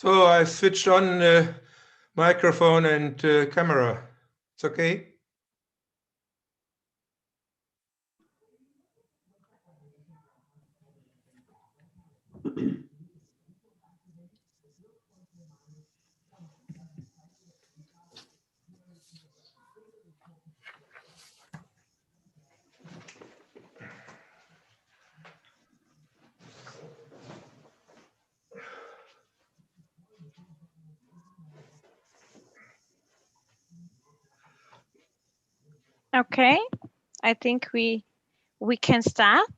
So I switched on microphone and camera. It's okay? Okay, I think we can start.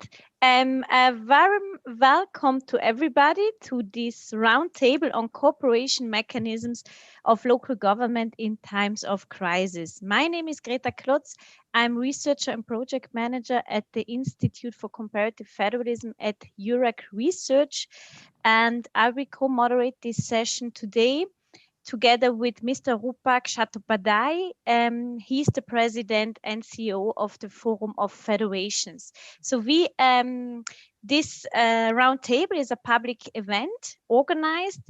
A warm welcome to everybody to this roundtable on cooperation mechanisms of local government in times of crisis. My name is Greta Klotz. I'm researcher and project manager at the Institute for Comparative Federalism at Eurac Research, and I will co-moderate this session today together with Mr. Rupak Chattopadhyay. He's the president and CEO of the Forum of Federations. So this roundtable is a public event organized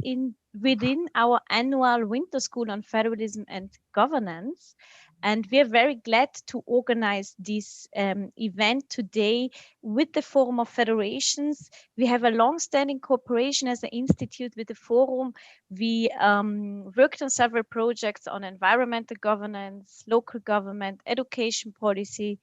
within our annual Winter School on Federalism and Governance. And we are very glad to organize this event today with the Forum of Federations. We have a long-standing cooperation as an institute with the Forum. We worked on several projects on environmental governance, local government, education policy,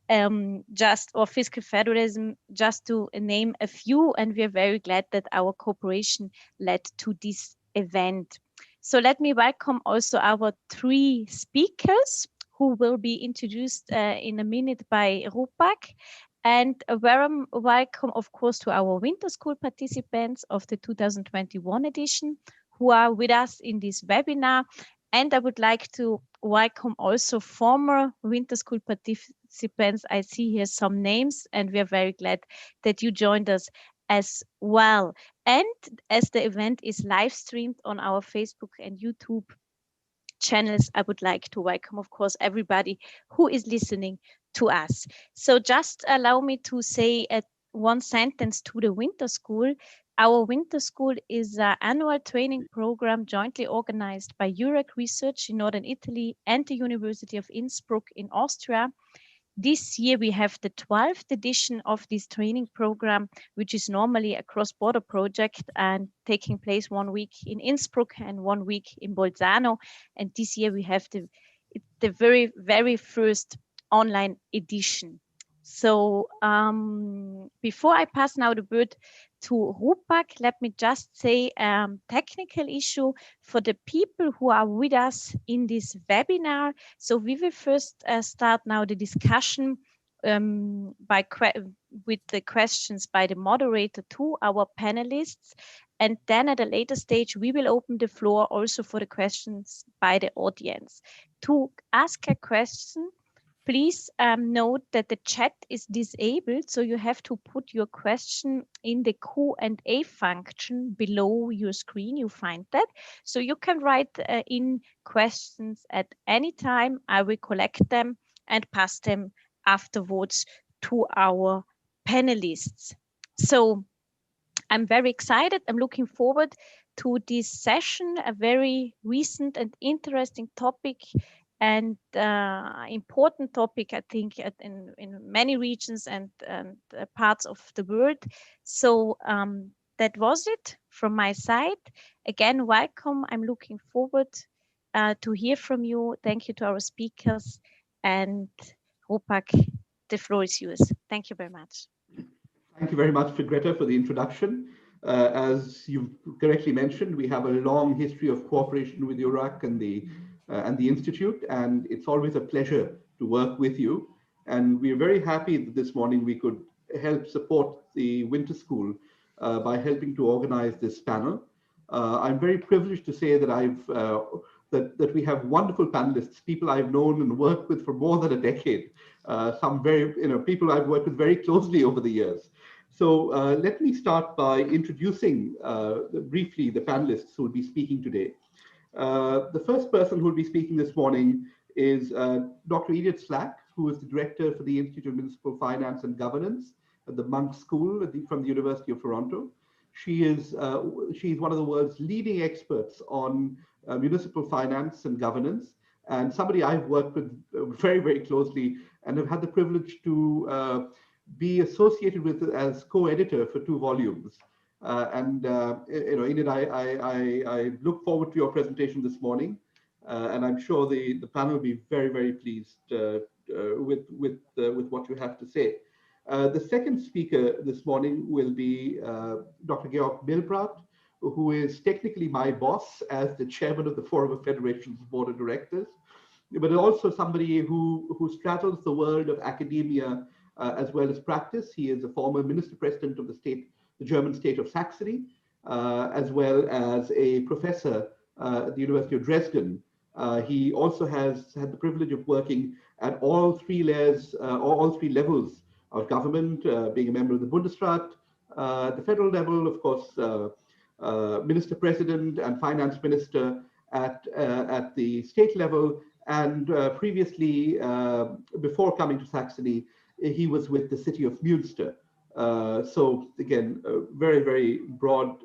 or fiscal federalism, just to name a few. And we are very glad that our cooperation led to this event. So let me welcome also our three speakers who will be introduced in a minute by Rupak. And a warm welcome, of course, to our Winter School participants of the 2021 edition who are with us in this webinar. And I would like to welcome also former Winter School participants. I see here some names, and we are very glad that you joined us as well. And as the event is live streamed on our Facebook and YouTube channels, I would like to welcome, of course, everybody who is listening to us. So just allow me to say one sentence to the Winter School. Our Winter School is an annual training program jointly organized by Eurac Research in Northern Italy and the University of Innsbruck in Austria. This year we have the 12th edition of this training program, which is normally a cross-border project and taking place 1 week in Innsbruck and 1 week in Bolzano. And this year we have the very, very first online edition. So before I pass now the word to Rupak, let me just say technical with the people who are with us in this webinar. So we will first start now the discussion with the questions by the moderator to our panelists. And then at a later stage, we will open the floor also for the questions by the audience. To ask a question, please note that the chat is disabled, so you have to put your question in the Q&A function below your screen. You find that. So you can write in questions at any time. I will collect them and pass them afterwards to our panelists. So I'm very excited. I'm looking forward to this session, a very recent and interesting topic and important topic, I think, in many regions and parts of the world. So that was it from my side. Again, welcome. I'm looking forward to hear from you. Thank you to our speakers. And Rupak, the floor is yours. Thank you very much. Thank you very much, Greta, for the introduction. As you've correctly mentioned, we have a long history of cooperation with Eurac and the Institute, and it's always a pleasure to work with you. And we're very happy that this morning we could help support the Winter School by helping to organize this panel. I'm very privileged to say that that we have wonderful panelists, people I've known and worked with for more than a decade. Some very, people I've worked with very closely over the years. So let me start by introducing briefly the panelists who will be speaking today. The first person who will be speaking this morning is Dr. Edith Slack, who is the director for the Institute of Municipal Finance and Governance at the Monk School from the University of Toronto. She's one of the world's leading experts on municipal finance and governance, and somebody I've worked with very, very closely and have had the privilege to be associated with as co-editor for 2 volumes. Enid, I look forward to your presentation this morning, and I'm sure the panel will be very, very pleased with what you have to say. The second speaker this morning will be Dr. Georg Milbrat, who is technically my boss as the chairman of the Forum of Federations Board of Directors, but also somebody who straddles the world of academia as well as practice. He is a former minister president of the German state of Saxony, as well as a professor at the University of Dresden. He also has had the privilege of working at all 3 layers, all 3 levels of government, being a member of the Bundesrat, at the federal level, of course, minister president and finance minister at the state level, and previously, before coming to Saxony, he was with the city of Münster. So again, a very, very broad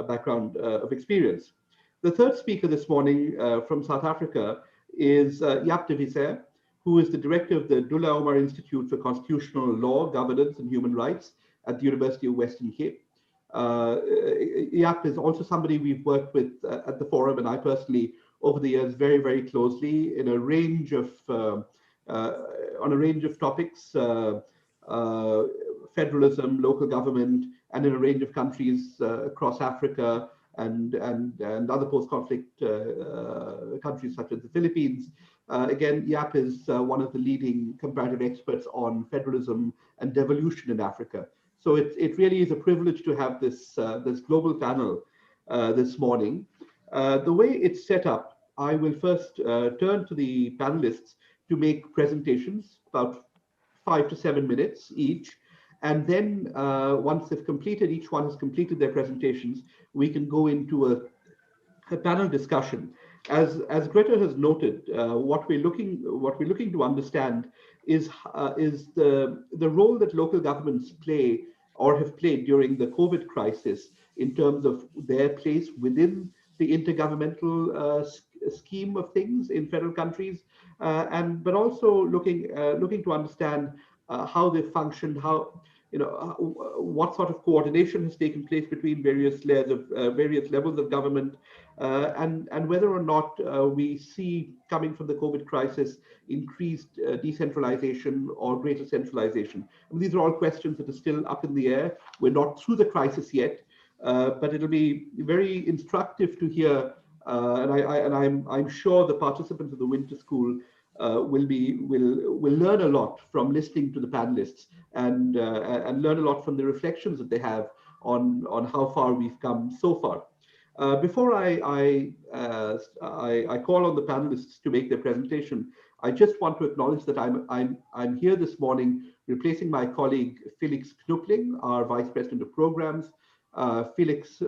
background of experience. The third speaker this morning from South Africa is Jaap de Visser, who is the director of the Dullah Omar Institute for Constitutional Law, Governance and Human Rights at the University of Western Cape. Jaap is also somebody we've worked with at the forum, and I personally, over the years, very, very closely in a range of on a range of topics, federalism, local government, and in a range of countries across Africa and other post-conflict countries such as the Philippines. Again, Jaap is one of the leading comparative experts on federalism and devolution in Africa. So it really is a privilege to have this global panel this morning. The way it's set up, I will first turn to the panelists to make presentations, about 5 to 7 minutes each. And then once they've completed, each one has completed their presentations, we can go into a panel discussion. As Greta has noted, what we're looking to understand is the role that local governments play or have played during the COVID crisis in terms of their place within the intergovernmental scheme of things in federal countries, but also looking to understand how they function, what sort of coordination has taken place between various layers of various levels of government, and whether or not we see, coming from the COVID crisis, increased decentralization or greater centralization. I mean, these are all questions that are still up in the air. We're not through the crisis yet, but it'll be very instructive to hear, and I'm sure the participants of the Winter School will learn a lot from listening to the panelists and learn a lot from the reflections that they have on how far we've come so far. Before I call on the panelists to make their presentation, I just want to acknowledge that I'm here this morning replacing my colleague Felix Knupling, our Vice President of Programs. Felix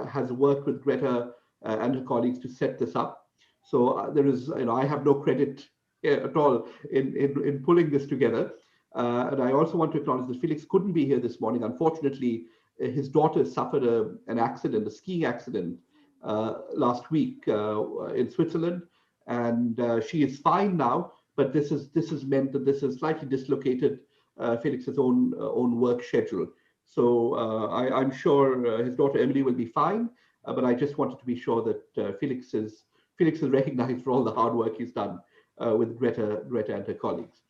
has worked with Greta and her colleagues to set this up. So there is, I have no credit at all in pulling this together. And I also want to acknowledge that Felix couldn't be here this morning. Unfortunately, his daughter suffered an accident, a skiing accident last week in Switzerland, and she is fine now. But this has meant that this has slightly dislocated Felix's own work schedule. So I'm sure his daughter Emily will be fine. But I just wanted to be sure that Felix is recognized for all the hard work he's done with Greta and her colleagues.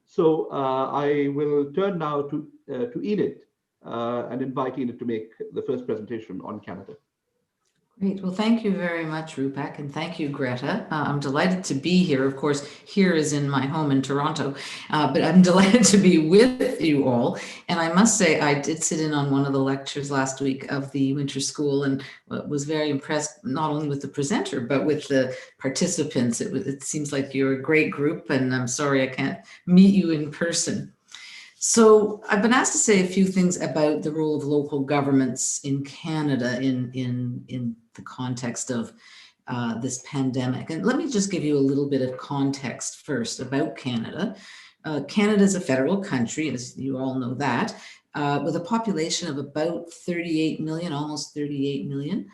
So I will turn now to Enid and invite Enid to make the first presentation on Canada. Great. Well, thank you very much, Rupak, and thank you, Greta. I'm delighted to be here. Of course, here is in my home in Toronto, but I'm delighted to be with you all. And I must say, I did sit in on one of the lectures last week of the Winter School and was very impressed, not only with the presenter, but with the participants. It seems like you're a great group, and I'm sorry I can't meet you in person. So I've been asked to say a few things about the role of local governments in Canada in the context of this pandemic. And let me just give you a little bit of context first about Canada. Canada is a federal country, as you all know that. with a population of about 38 million, almost 38 million.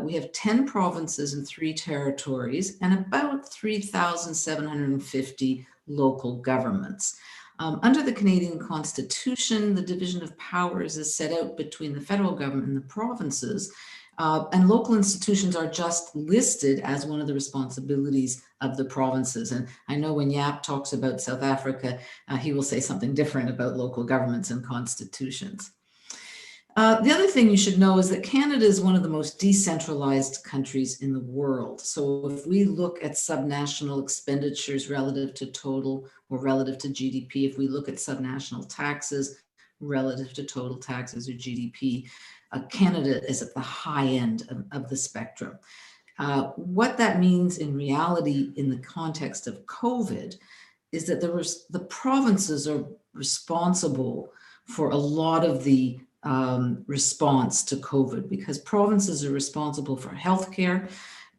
We have 10 provinces and 3 territories and about 3,750 local governments. Under the Canadian Constitution, the division of powers is set out between the federal government and the provinces, and local institutions are just listed as one of the responsibilities of the provinces. And I know when Jaap talks about South Africa, he will say something different about local governments and constitutions. The other thing you should know is that Canada is one of the most decentralized countries in the world. So if we look at subnational expenditures relative to total or relative to GDP, if we look at subnational taxes relative to total taxes or GDP, Canada is at the high end of the spectrum. What that means in reality in the context of COVID is that the provinces are responsible for a lot of the response to COVID, because provinces are responsible for healthcare,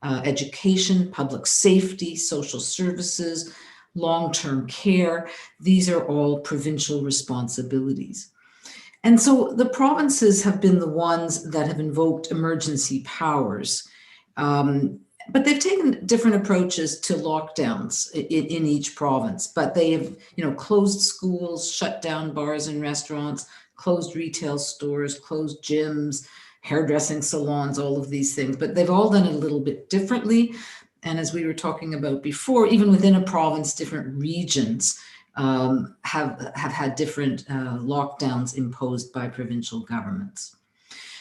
education, public safety, social services, long-term care. These are all provincial responsibilities. And so the provinces have been the ones that have invoked emergency powers, but they've taken different approaches to lockdowns in each province. But they have, closed schools, shut down bars and restaurants, closed retail stores, closed gyms, hairdressing salons, all of these things. But they've all done it a little bit differently. And as we were talking about before, even within a province, different regions have had different lockdowns imposed by provincial governments.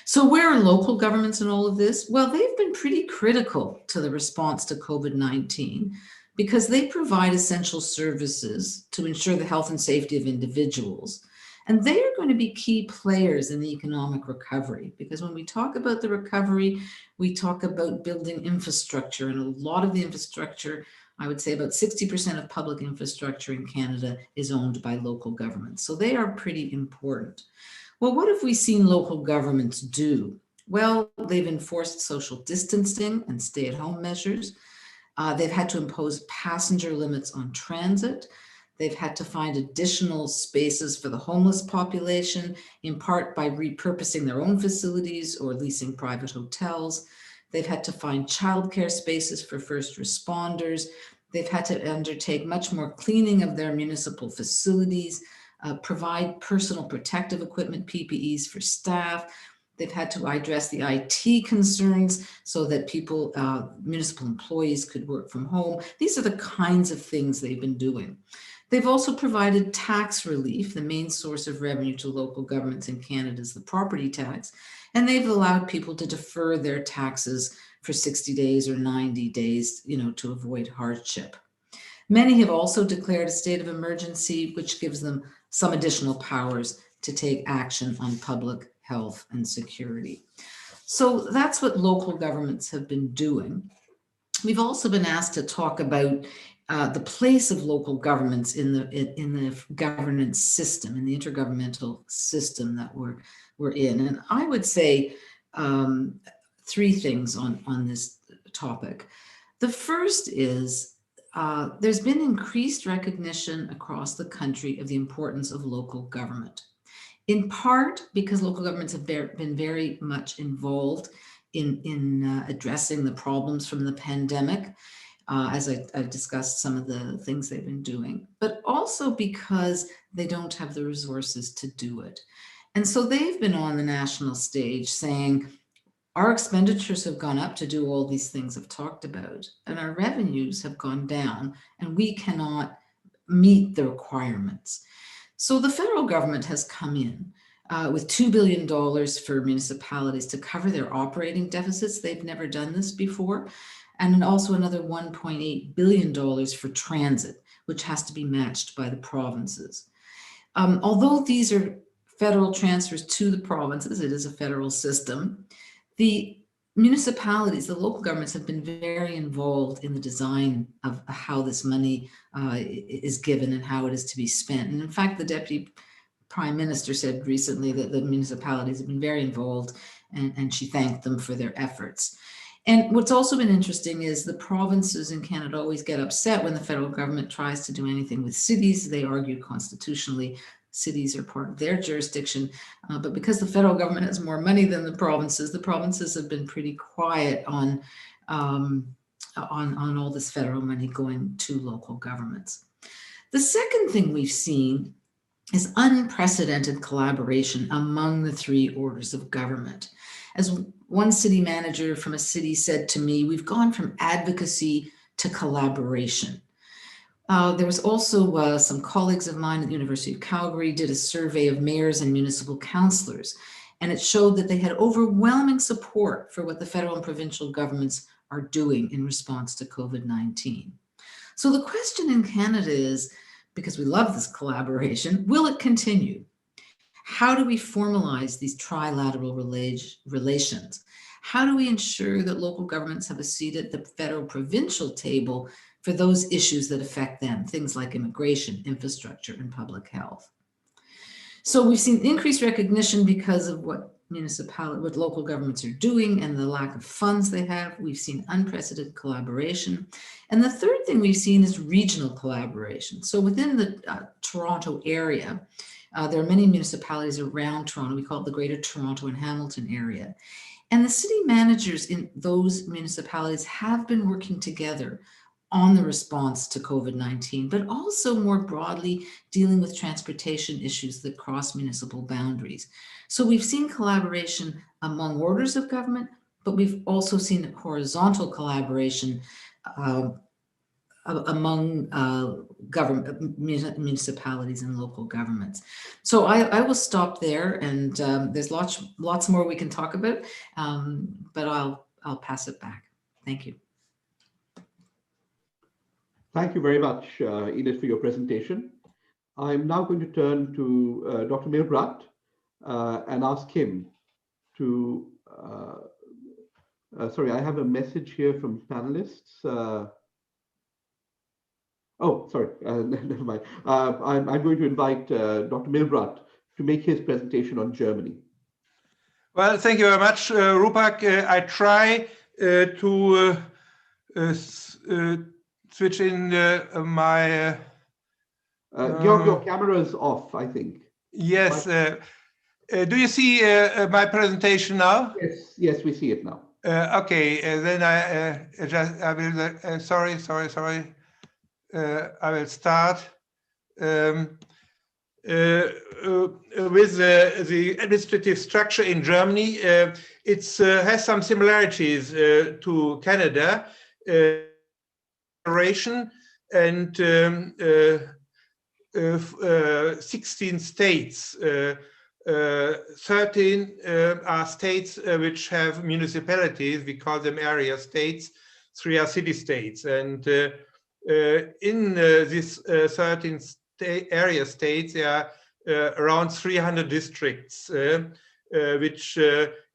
So where are local governments in all of this? Well, they've been pretty critical to the response to COVID-19 because they provide essential services to ensure the health and safety of individuals. And they are going to be key players in the economic recovery, because when we talk about the recovery, we talk about building infrastructure, and a lot of the infrastructure, I would say about 60% of public infrastructure in Canada is owned by local governments. So they are pretty important. Well, what have we seen local governments do? Well, they've enforced social distancing and stay-at-home measures. They've had to impose passenger limits on transit. They've had to find additional spaces for the homeless population, in part by repurposing their own facilities or leasing private hotels. They've had to find childcare spaces for first responders. They've had to undertake much more cleaning of their municipal facilities, provide personal protective equipment, PPEs for staff. They've had to address the IT concerns so that people, municipal employees could work from home. These are the kinds of things they've been doing. They've also provided tax relief. The main source of revenue to local governments in Canada is the property tax, and they've allowed people to defer their taxes for 60 days or 90 days, to avoid hardship. Many have also declared a state of emergency, which gives them some additional powers to take action on public health and security. So that's what local governments have been doing. We've also been asked to talk about the place of local governments in the governance system, in the intergovernmental system that we're in. And I would say 3 things on this topic. The first is there's been increased recognition across the country of the importance of local government, in part because local governments have been very much involved in addressing the problems from the pandemic, as I discussed some of the things they've been doing, but also because they don't have the resources to do it. And so they've been on the national stage saying, our expenditures have gone up to do all these things I've talked about, and our revenues have gone down, and we cannot meet the requirements. So the federal government has come in with $2 billion for municipalities to cover their operating deficits. They've never done this before. And also another $1.8 billion for transit, which has to be matched by the provinces. Although these are federal transfers to the provinces, it is a federal system, the municipalities, the local governments have been very involved in the design of how this money is given and how it is to be spent. And in fact, the Deputy Prime Minister said recently that the municipalities have been very involved, and she thanked them for their efforts. And what's also been interesting is the provinces in Canada always get upset when the federal government tries to do anything with cities. They argue constitutionally cities are part of their jurisdiction. But because the federal government has more money than the provinces have been pretty quiet on all this federal money going to local governments. The second thing we've seen is unprecedented collaboration among the three orders of government. As one city manager from a city said to me, we've gone from advocacy to collaboration. There was also some colleagues of mine at the University of Calgary did a survey of mayors and municipal councillors, and it showed that they had overwhelming support for what the federal and provincial governments are doing in response to COVID-19. So the question in Canada is, because we love this collaboration, will it continue? How do we formalize these trilateral relations? How do we ensure that local governments have a seat at the federal provincial table for those issues that affect them, things like immigration, infrastructure, and public health? So we've seen increased recognition because of what local governments are doing and the lack of funds they have. We've seen unprecedented collaboration. And the third thing we've seen is regional collaboration. So within the Toronto area, there are many municipalities around Toronto. We call it the Greater Toronto and Hamilton area. And the city managers in those municipalities have been working together on the response to COVID-19, but also more broadly dealing with transportation issues that cross municipal boundaries. So we've seen collaboration among orders of government, but we've also seen horizontal collaboration among municipalities and local governments. So I will stop there, and there's lots more we can talk about, but I'll pass it back. Thank you. Thank you very much, Edith, for your presentation. I'm now going to turn to Dr. Milbrat and ask him to, sorry, I have a message here from panelists. Oh, sorry, never mind. I'm going to invite Dr. Milbrat to make his presentation on Germany. Well, thank you very much, Rupak. I try to switch in my... your camera is off, I think. Yes. Do you see my presentation now? Yes, we see it now. Okay, then I will, sorry. I will start with the administrative structure in Germany. It has some similarities to Canada. And 16 states, 13 are states which have municipalities. We call them area states. 3 are city states. And in these 13 area states, there are around 300 districts, which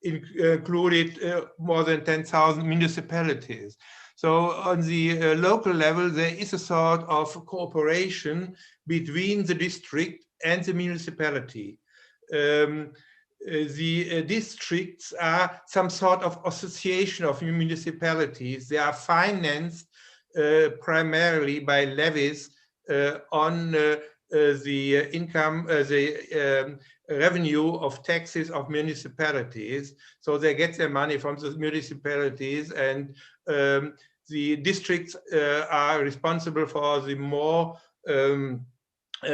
included more than 10,000 municipalities. So on the local level, there is a sort of cooperation between the district and the municipality. The districts are some sort of association of municipalities. They are financed primarily by levies on the income, the revenue of taxes of municipalities. So they get their money from the municipalities, and the districts are responsible for the more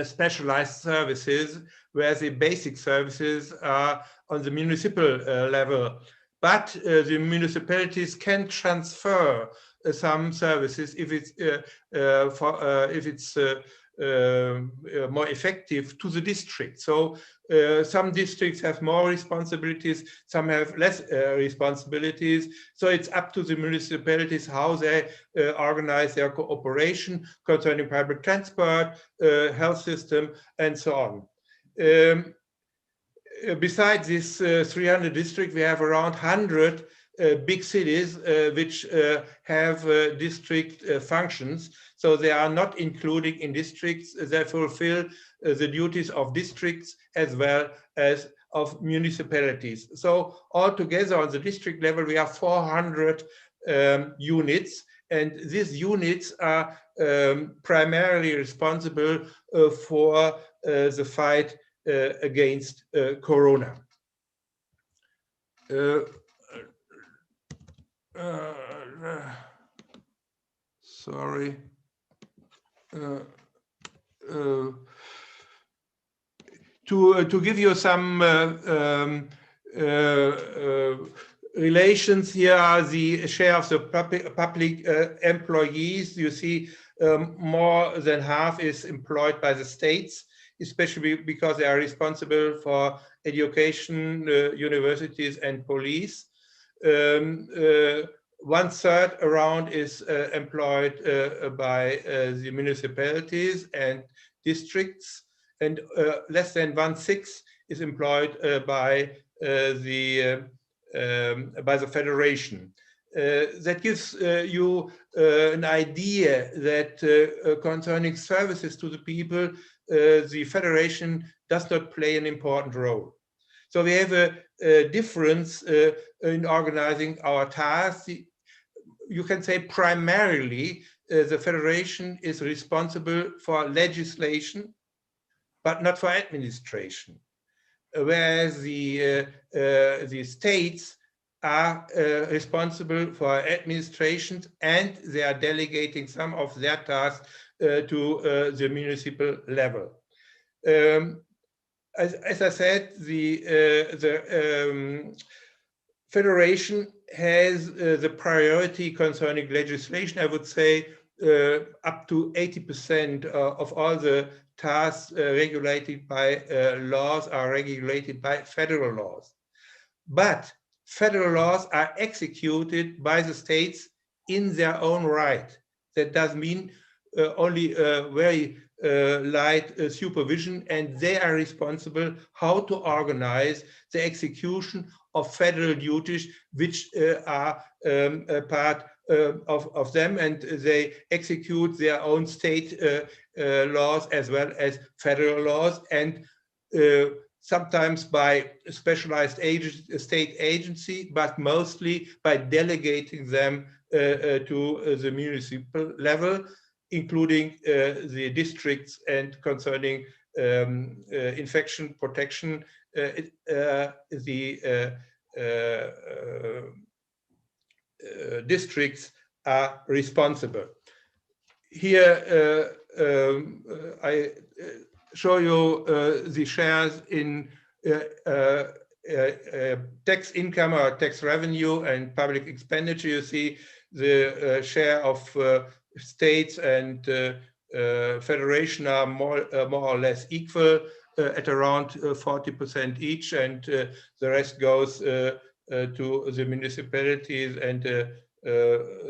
specialized services, where the basic services are on the municipal level. But the municipalities can transfer some services if it's more effective to the district. So some districts have more responsibilities, some have less responsibilities. So it's up to the municipalities how they organize their cooperation concerning public transport, health system, and so on. Besides this 300 districts, we have around 100 big cities which have district functions. So they are not included in districts. They fulfill the duties of districts as well as of municipalities. So altogether on the district level, we have 400 units, And these units are primarily responsible for the fight against corona. Sorry. To give you some relations, here are the share of the public employees. You see more than half is employed by the states, especially because they are responsible for education, universities and police. 1/3 around is employed by the municipalities and districts, and less than 1/6 is employed by the federation. That gives you an idea that concerning services to the people, the federation does not play an important role. So we have a difference in organizing our tasks. You can say primarily the federation is responsible for legislation, but not for administration, whereas the states are responsible for administration, and they are delegating some of their tasks to the municipal level. As I said, the federation has the priority concerning legislation. I would say up to 80% of all the tasks regulated by laws are regulated by federal laws. But federal laws are executed by the states in their own right. That does mean only very light supervision, and they are responsible how to organize the execution of federal duties, which are a part of them, and they execute their own state laws as well as federal laws, and sometimes by specialized state agency, but mostly by delegating them to the municipal level, including the districts, and concerning infection protection, the districts are responsible. Here I show you the shares in tax income or tax revenue and public expenditure. You see the share of states and federation are more or less equal at around 40% each, and the rest goes to the municipalities and a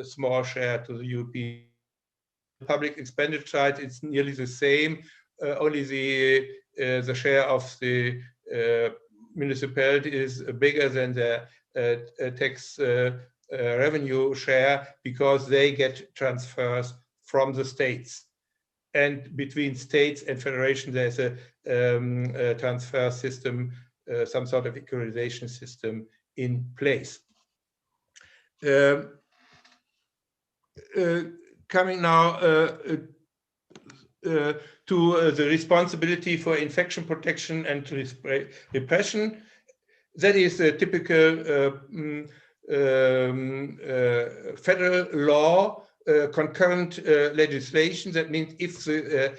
small share to the European. Public expenditure side, it's nearly the same. Only the share of the municipality is bigger than the tax revenue share, because they get transfers from the states. And between states and federation, there's a transfer system, some sort of equalization system in place. Coming now to the responsibility for infection protection and repression. That is a typical federal law, concurrent legislation. That means if the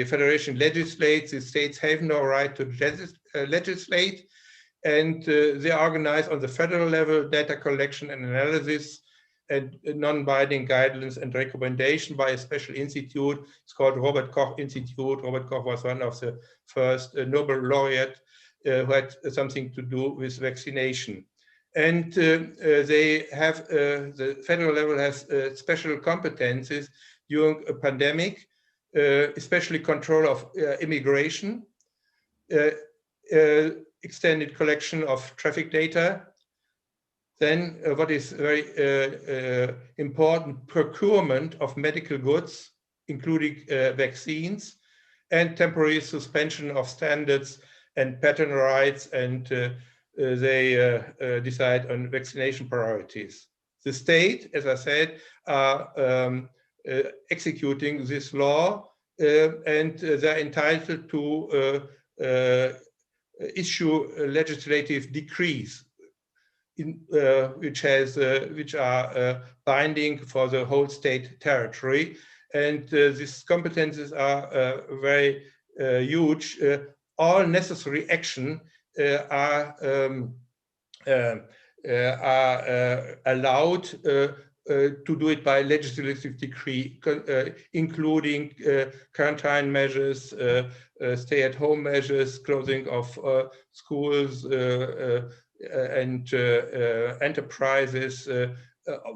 federation legislates, the states have no right to legislate, and they organize on the federal level data collection and analysis and non-binding guidelines and recommendation by a special institute. It's called Robert Koch Institute. Robert Koch was one of the first Nobel laureate who had something to do with vaccination. And they have, the federal level has special competencies during a pandemic, especially control of immigration, extended collection of traffic data. Then what is very important, procurement of medical goods, including vaccines, and temporary suspension of standards and patent rights, and they decide on vaccination priorities. The state, as I said, are executing this law, and they're entitled to issue legislative decrees which are binding for the whole state territory. And these competences are very huge. All necessary action are allowed to do it by legislative decree, including quarantine measures, stay-at-home measures, closing of schools and enterprises,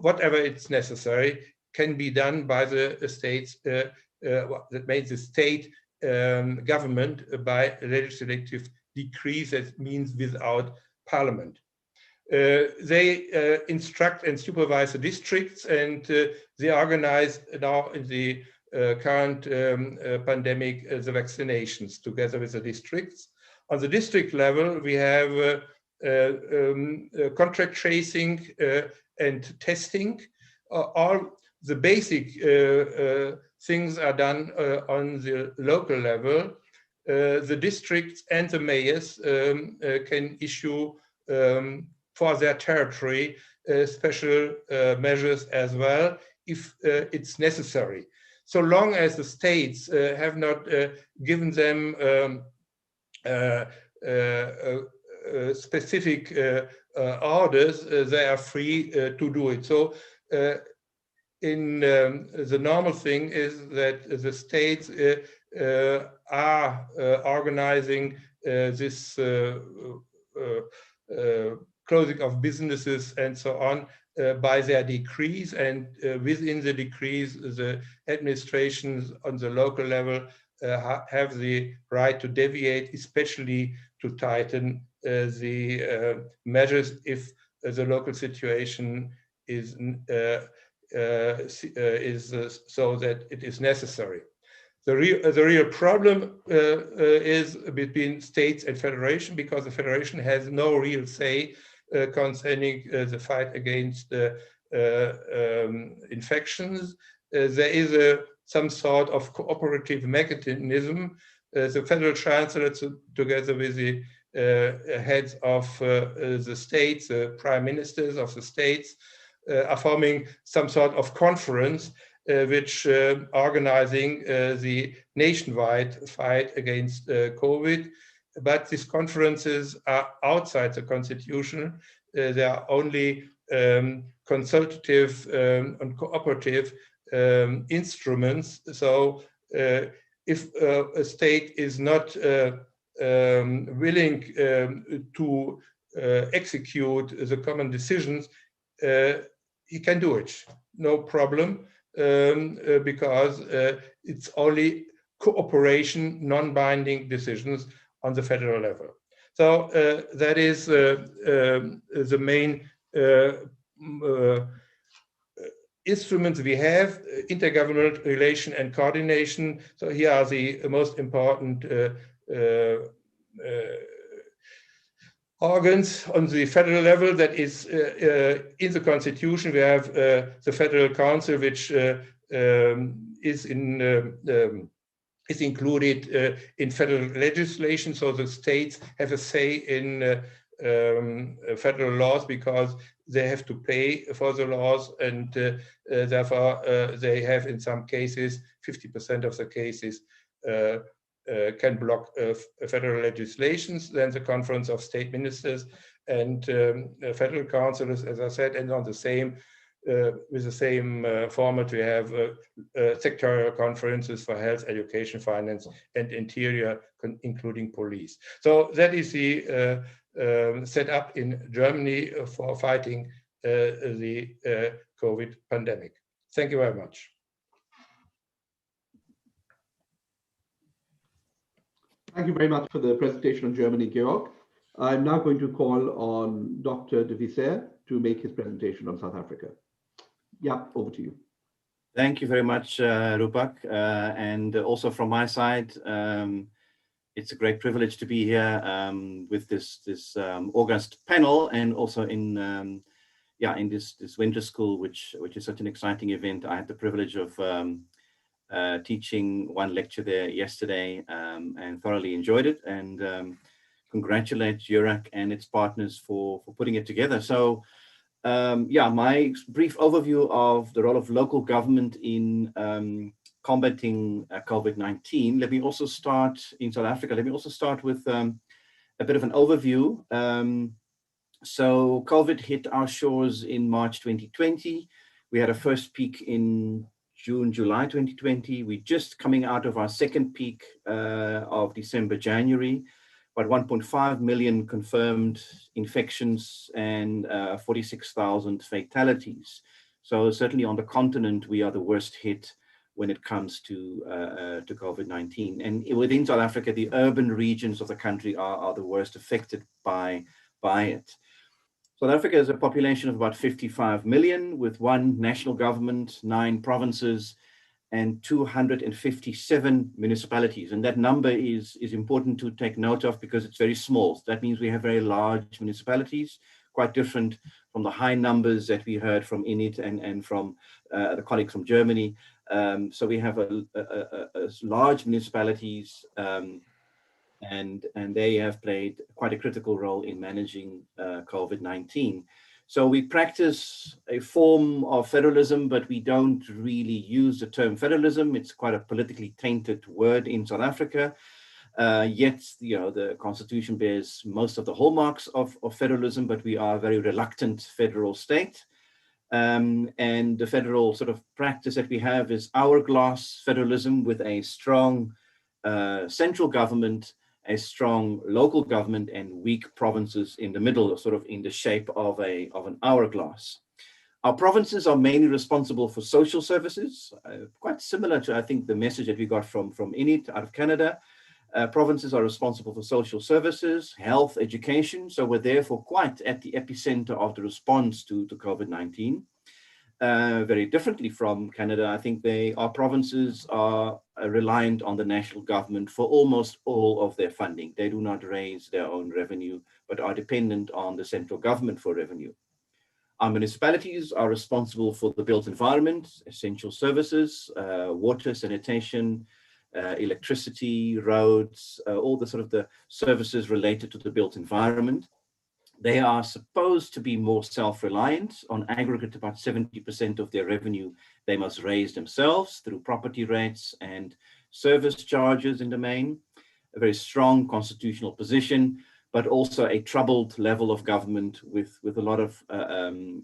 whatever it's necessary, can be done by the states, that made the state government by legislative decrees, that means without parliament. They instruct and supervise the districts, and they organize now in the current pandemic the vaccinations together with the districts. On the district level, we have contract tracing and testing. All the basic things are done on the local level. The districts and the mayors can issue for their territory special measures as well, if it's necessary. So long as the states have not given them specific orders, they are free to do it. So the normal thing is that the states are organizing this closing of businesses and so on by their decrees, and within the decrees, the administrations on the local level have the right to deviate, especially to tighten the measures if the local situation is so that it is necessary. The real problem is between states and federation, because the federation has no real say concerning the fight against infections. There is some sort of cooperative mechanism. The federal chancellor, together with the heads of the states, the prime ministers of the states, are forming some sort of conference which organizing the nationwide fight against COVID. But these conferences are outside the constitution. They are only consultative and cooperative instruments. So if a state is not willing to execute the common decisions, he can do it, no problem, because it's only cooperation, non-binding decisions on the federal level. So that is the main instruments we have: intergovernmental relation and coordination. So here are the most important organs on the federal level. That is in the constitution. We have the Federal Council, which is included in federal legislation. So the states have a say in federal laws because they have to pay for the laws, and therefore they have, in some cases, 50% of the cases can block federal legislations. Then the Conference of State Ministers and federal councils, as I said, and on the same with the same format, we have sectorial conferences for health, education, finance, and interior, including police. So that is the set up in Germany for fighting the COVID pandemic. Thank you very much. Thank you very much for the presentation on Germany, Georg. I'm now going to call on Dr. de Visser to make his presentation on South Africa. Yeah, over to you. Thank you very much, Rupak. And also from my side, it's a great privilege to be here with this August panel, and also in yeah, in this winter school, which is such an exciting event. I had the privilege of teaching one lecture there yesterday, and thoroughly enjoyed it, and congratulate Eurac and its partners for putting it together. So yeah, my brief overview of the role of local government in combating COVID-19. Let me also start in South Africa. Let me also start with a bit of an overview. So COVID hit our shores in March 2020. We had a first peak in June, July 2020. We're just coming out of our second peak of December, January. About 1.5 million confirmed infections and 46,000 fatalities. So certainly on the continent, we are the worst hit when it comes to COVID-19. And within South Africa, the urban regions of the country are the worst affected by it. South Africa has a population of about 55 million, with one national government, 9 provinces, and 257 municipalities. And that number is important to take note of because it's very small. That means we have very large municipalities, quite different from the high numbers that we heard from INIT and from the colleagues from Germany. So we have a large municipalities, and they have played quite a critical role in managing COVID-19. So we practice a form of federalism, but we don't really use the term federalism. It's quite a politically tainted word in South Africa. Yet, the constitution bears most of the hallmarks of federalism, but we are a very reluctant federal state. And the federal sort of practice that we have is hourglass federalism with a strong central government, a strong local government, and weak provinces in the middle, sort of in the shape of an hourglass. Our provinces are mainly responsible for social services, quite similar to, I think, the message that we got from INIT out of Canada. Provinces are responsible for social services, health, education. So we're therefore quite at the epicenter of the response to COVID-19. Very differently from Canada, I think our provinces are reliant on the national government for almost all of their funding. They do not raise their own revenue, but are dependent on the central government for revenue. Our municipalities are responsible for the built environment, essential services, water, sanitation, electricity, roads, all the sort of the services related to the built environment. They are supposed to be more self-reliant. On aggregate, about 70% of their revenue they must raise themselves through property rates and service charges in the main. A very strong constitutional position, but also a troubled level of government with a lot of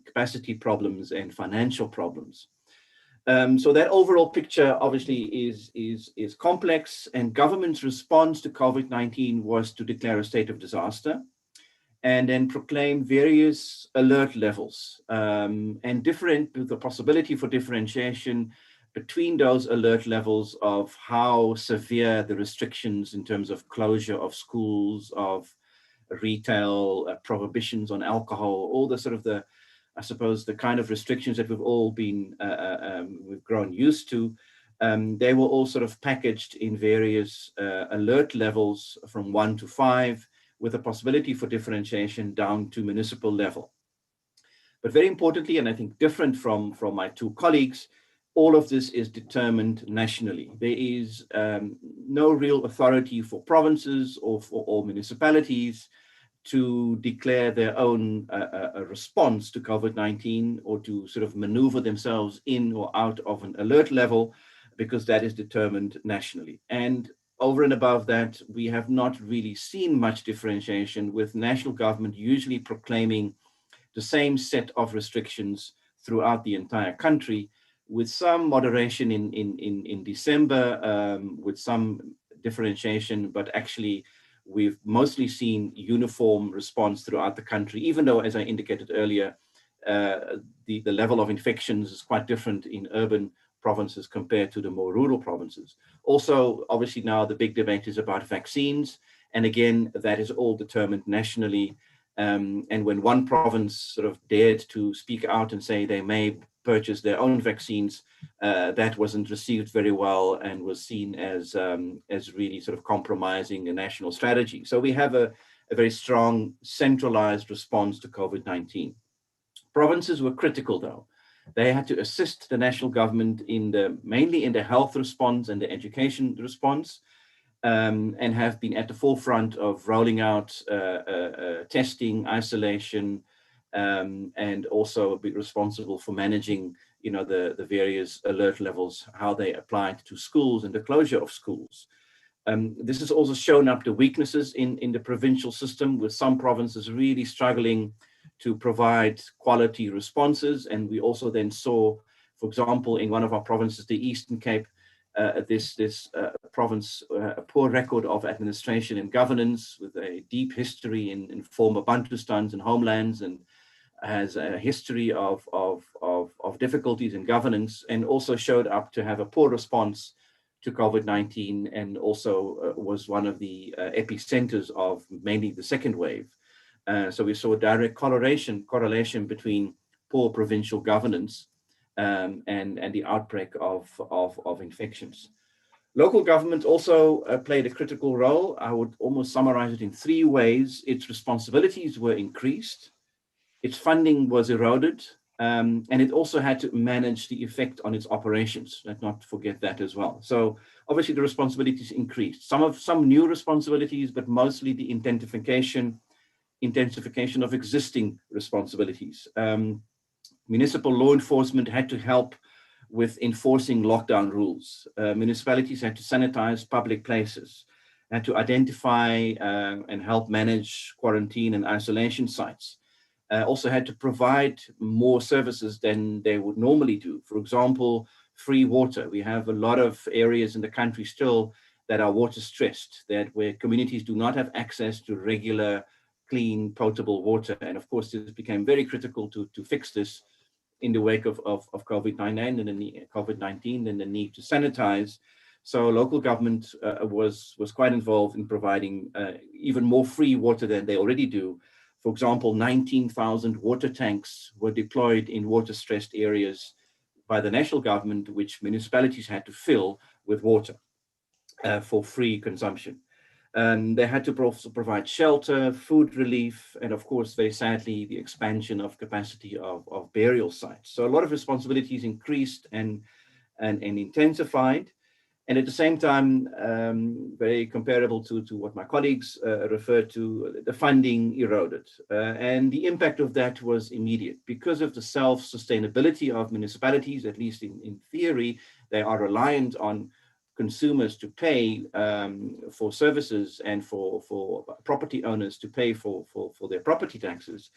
capacity problems and financial problems. So that overall picture obviously is complex, and government's response to COVID-19 was to declare a state of disaster and then proclaim various alert levels and with the possibility for differentiation between those alert levels of how severe the restrictions in terms of closure of schools, of retail, prohibitions on alcohol, all the sort of I suppose, the kind of restrictions that we've all been, we've grown used to. They were all sort of packaged in various alert levels from 1 to 5, with a possibility for differentiation down to municipal level. But very importantly, and I think different from my two colleagues, all of this is determined nationally. There is no real authority for provinces or for municipalities to declare their own response to COVID-19 or to sort of maneuver themselves in or out of an alert level, because that is determined nationally. And over and above that, we have not really seen much differentiation, with national government usually proclaiming the same set of restrictions throughout the entire country, with some moderation in December, with some differentiation, but actually we've mostly seen uniform response throughout the country, even though, as I indicated earlier, the level of infections is quite different in urban provinces compared to the more rural provinces. Also, obviously now the big debate is about vaccines. And again, that is all determined nationally. And when one province sort of dared to speak out and say they may purchase their own vaccines, that wasn't received very well and was seen as really sort of compromising a national strategy. So we have a very strong centralized response to COVID-19. Provinces were critical, though. They had to assist the national government mainly in the health response and the education response, and have been at the forefront of rolling out testing, isolation, and also be responsible for managing, the various alert levels, how they applied to schools and the closure of schools. This has also shown up the weaknesses in the provincial system, with some provinces really struggling to provide quality responses. And we also then saw, for example, in one of our provinces, the Eastern Cape, this province, a poor record of administration and governance, with a deep history in former Bantustans and homelands, and has a history of difficulties in governance, and also showed up to have a poor response to COVID-19, and also was one of the epicenters of mainly the second wave. So we saw a direct correlation between poor provincial governance and the outbreak of infections. Local government also played a critical role. I would almost summarize it in 3 ways. Its responsibilities were increased, its funding was eroded, and it also had to manage the effect on its operations. Let's not forget that as well. So obviously the responsibilities increased. Some new responsibilities, but mostly the intensification of existing responsibilities. Municipal law enforcement had to help with enforcing lockdown rules. Municipalities had to sanitize public places, had to identify and help manage quarantine and isolation sites. Also had to provide more services than they would normally do. For example, free water. We have a lot of areas in the country still that are water stressed, where communities do not have access to regular, clean, potable water. And of course, this became very critical to fix this in the wake of COVID-19 and the need to sanitize. So local government was quite involved in providing even more free water than they already do. For example, 19,000 water tanks were deployed in water-stressed areas by the national government, which municipalities had to fill with water for free consumption. They had to also provide shelter, food relief, and of course, very sadly, the expansion of capacity of burial sites. So a lot of responsibilities increased and intensified. And at the same time, very comparable to what my colleagues referred to, the funding eroded. And the impact of that was immediate. Because of the self-sustainability of municipalities, at least in theory, they are reliant on consumers to pay for services and for property owners to pay for their property taxes.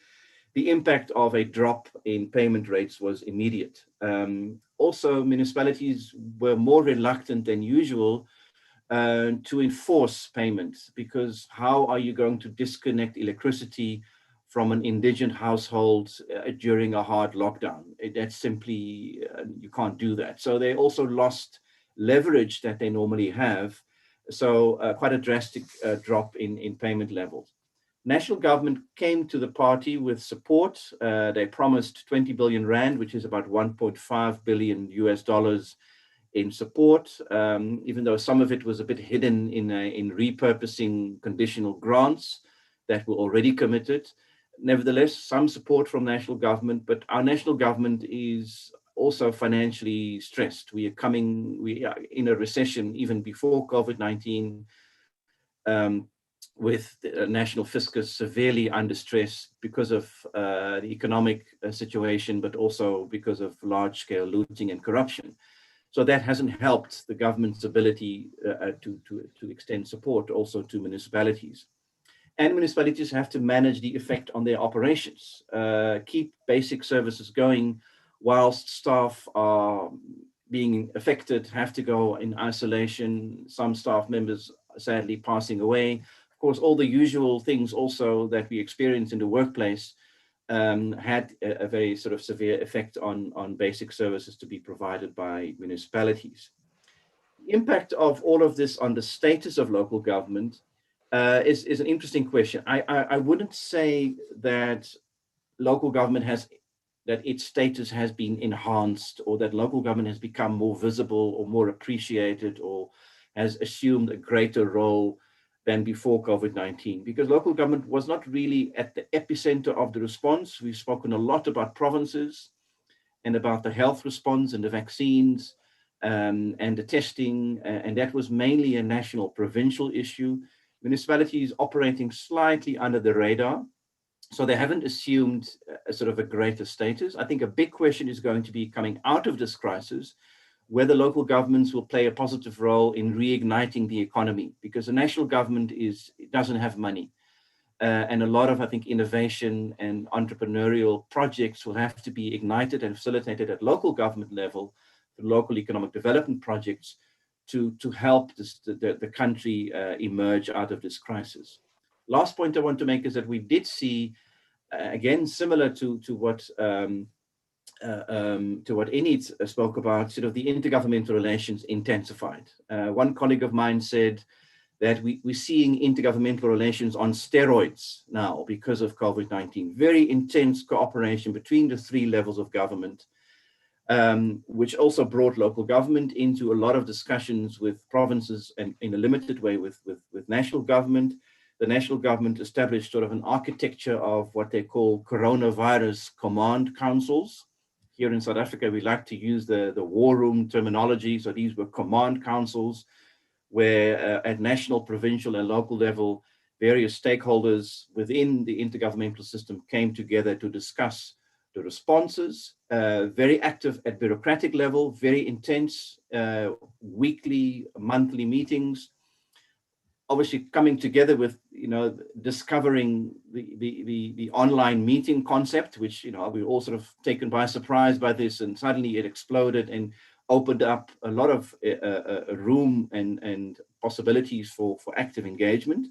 The impact of a drop in payment rates was immediate. Also, municipalities were more reluctant than usual to enforce payments, because how are you going to disconnect electricity from an indigent household during a hard lockdown? That's simply, you can't do that. So they also lost leverage that they normally have. So quite a drastic drop in payment levels. National government came to the party with support. They promised 20 billion rand, which is about $1.5 billion US in support, even though some of it was a bit hidden in repurposing conditional grants that were already committed. Nevertheless, some support from national government, but our national government is also financially stressed. We are in a recession even before COVID-19, with the national fiscus severely under stress because of the economic situation, but also because of large-scale looting and corruption. So that hasn't helped the government's ability to extend support also to municipalities. And municipalities have to manage the effect on their operations, keep basic services going whilst staff are being affected, have to go in isolation, some staff members sadly passing away. Of course, all the usual things also that we experience in the workplace had a very sort of severe effect on basic services to be provided by municipalities. The impact of all of this on the status of local government is an interesting question. I wouldn't say that local government that its status has been enhanced, or that local government has become more visible or more appreciated, or has assumed a greater role than before COVID-19, because local government was not really at the epicenter of the response. We've spoken a lot about provinces and about the health response and the vaccines and the testing, and that was mainly a national provincial issue. Municipalities operating slightly under the radar, so they haven't assumed a sort of a greater status. I think a big question is going to be coming out of this crisis, whether local governments will play a positive role in reigniting the economy, because the national government doesn't have money. And a lot of, I think, innovation and entrepreneurial projects will have to be ignited and facilitated at local government level, the local economic development projects, to help the country emerge out of this crisis. Last point I want to make is that we did see, again, similar to what Enid spoke about, sort of the intergovernmental relations intensified. One colleague of mine said that we're seeing intergovernmental relations on steroids now because of COVID-19. Very intense cooperation between the three levels of government, which also brought local government into a lot of discussions with provinces and in a limited way with national government. The national government established sort of an architecture of what they call coronavirus command councils. Here in South Africa, we like to use the war room terminology. So these were command councils where at national, provincial, and local level, various stakeholders within the intergovernmental system came together to discuss the responses, very active at bureaucratic level, very intense weekly, monthly meetings, obviously coming together with, discovering the online meeting concept, which, we were all sort of taken by surprise by this, and suddenly it exploded and opened up a lot of room and possibilities for active engagement.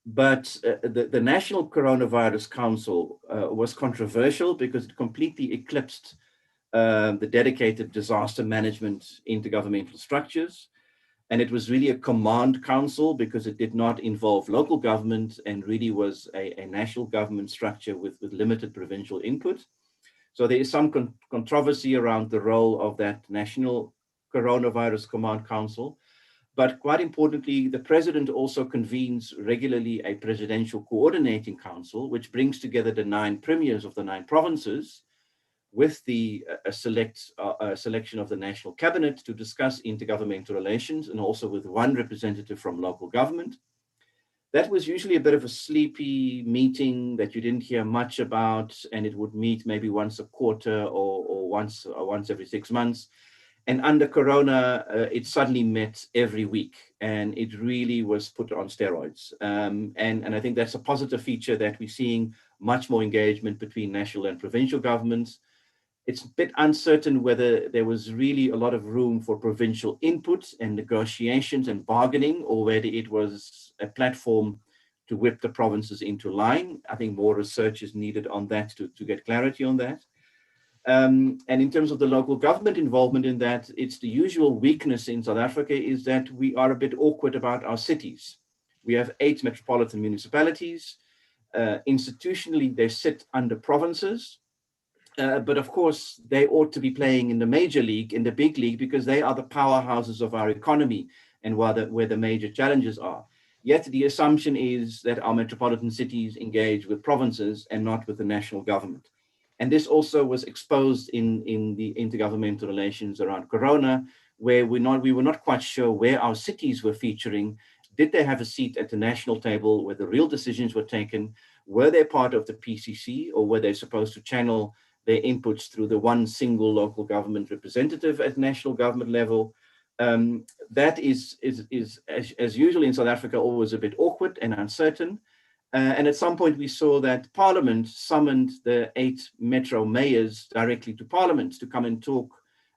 But the National Coronavirus Council was controversial because it completely eclipsed the dedicated disaster management intergovernmental structures. And it was really a command council because it did not involve local government and really was a national government structure with limited provincial input. So there is some controversy around the role of that National Coronavirus Command Council. But quite importantly, the president also convenes regularly a presidential coordinating council, which brings together the 9 premiers of the 9 provinces with a selection of the national cabinet to discuss intergovernmental relations, and also with 1 representative from local government. That was usually a bit of a sleepy meeting that you didn't hear much about, and it would meet maybe once a quarter or once every 6 months. And under Corona, it suddenly met every week, and it really was put on steroids. And I think that's a positive feature, that we're seeing much more engagement between national and provincial governments. It's a bit uncertain whether there was really a lot of room for provincial input and negotiations and bargaining, or whether it was a platform to whip the provinces into line. I think more research is needed on that to get clarity on that. And in terms of the local government involvement in that, it's the usual weakness in South Africa is that we are a bit awkward about our cities. We have 8 metropolitan municipalities. Institutionally, they sit under provinces. But of course, they ought to be playing in the major league, in the big league, because they are the powerhouses of our economy and where the major challenges are. Yet the assumption is that our metropolitan cities engage with provinces and not with the national government. And this also was exposed in the intergovernmental relations around Corona, where we were not quite sure where our cities were featuring. Did they have a seat at the national table where the real decisions were taken? Were they part of the PCC, or were they supposed to channel their inputs through the one single local government representative at national government level? That is as usual in South Africa, always a bit awkward and uncertain. And at some point we saw that Parliament summoned the 8 metro mayors directly to Parliament to come and talk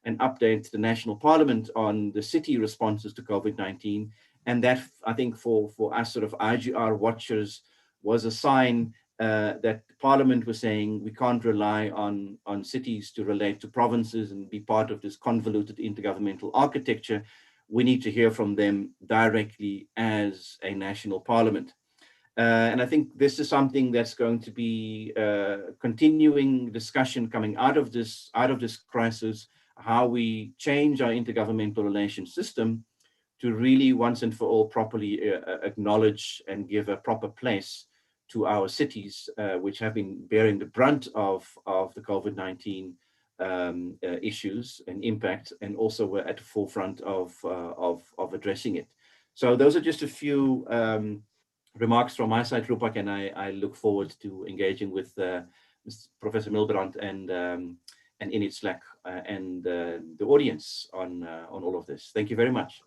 and update the national parliament on the city responses to COVID-19. And that, I think, for us sort of IGR watchers, was a sign that Parliament was saying we can't rely on cities to relate to provinces and be part of this convoluted intergovernmental architecture. We need to hear from them directly as a national parliament. And I think this is something that's going to be continuing discussion coming out of this crisis, how we change our intergovernmental relations system to really once and for all properly acknowledge and give a proper place to our cities, which have been bearing the brunt of the COVID-19 issues and impact, and also were at the forefront of addressing it. So those are just a few remarks from my side, Rupak, and I look forward to engaging with Professor Milbrand and Enid Slack and the audience on all of this. Thank you very much.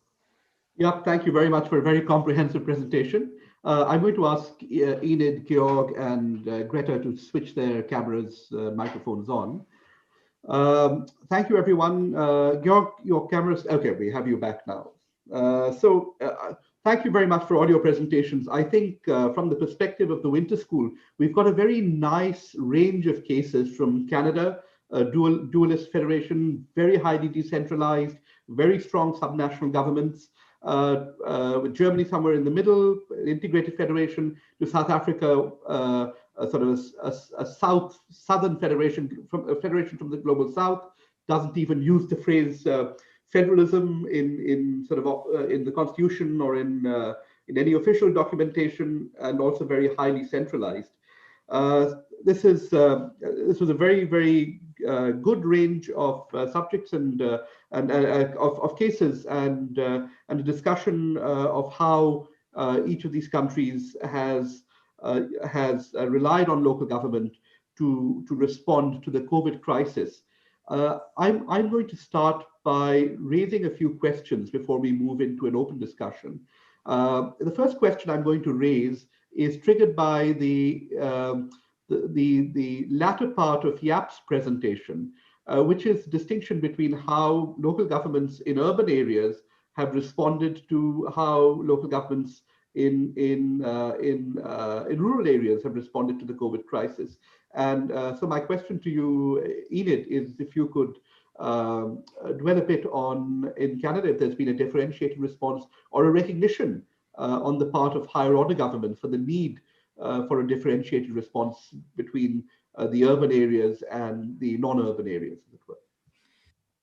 Yeah, thank you very much for a very comprehensive presentation. I'm going to ask Enid, Georg, and Greta to switch their cameras, microphones on. Thank you, everyone. Georg, your cameras, okay, we have you back now. Thank you very much for all your presentations. I think from the perspective of the Winter School, we've got a very nice range of cases from Canada, dualist federation, very highly decentralized, very strong subnational governments, with Germany somewhere in the middle, integrated federation, to South Africa, sort of a southern federation, from a federation from the global south, doesn't even use the phrase federalism in the constitution or in any official documentation, and also very highly centralized. This was a very, very good range of subjects and of cases, and a discussion of how each of these countries has relied on local government to respond to the COVID crisis. I'm going to start by raising a few questions before we move into an open discussion. The first question I'm going to raise is triggered by the latter part of Jaap's presentation, which is the distinction between how local governments in urban areas have responded to how local governments in rural areas have responded to the COVID crisis. And so my question to you, Enid, is if you could dwell a bit on, in Canada, if there's been a differentiated response or a recognition on the part of higher order governments for the need for a differentiated response between the urban areas and the non-urban areas, as it were.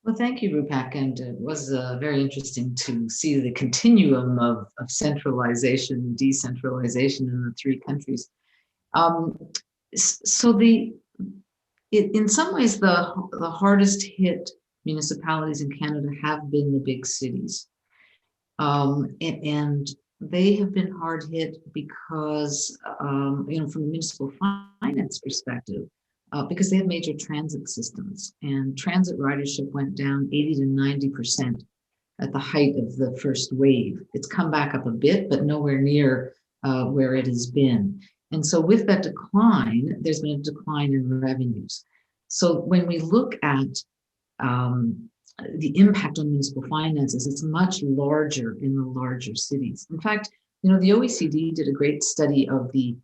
Well, thank you, Rupak, and it was very interesting to see the continuum of centralization and decentralization in the three countries. In some ways, the hardest hit municipalities in Canada have been the big cities, and they have been hard hit because, from a municipal finance perspective, because they have major transit systems, and transit ridership went down 80 to 90% at the height of the first wave. It's come back up a bit, but nowhere near where it has been. And so with that decline, there's been a decline in revenues. So when we look at the impact on municipal finances, it's much larger in the larger cities. In fact, the OECD did a great study of the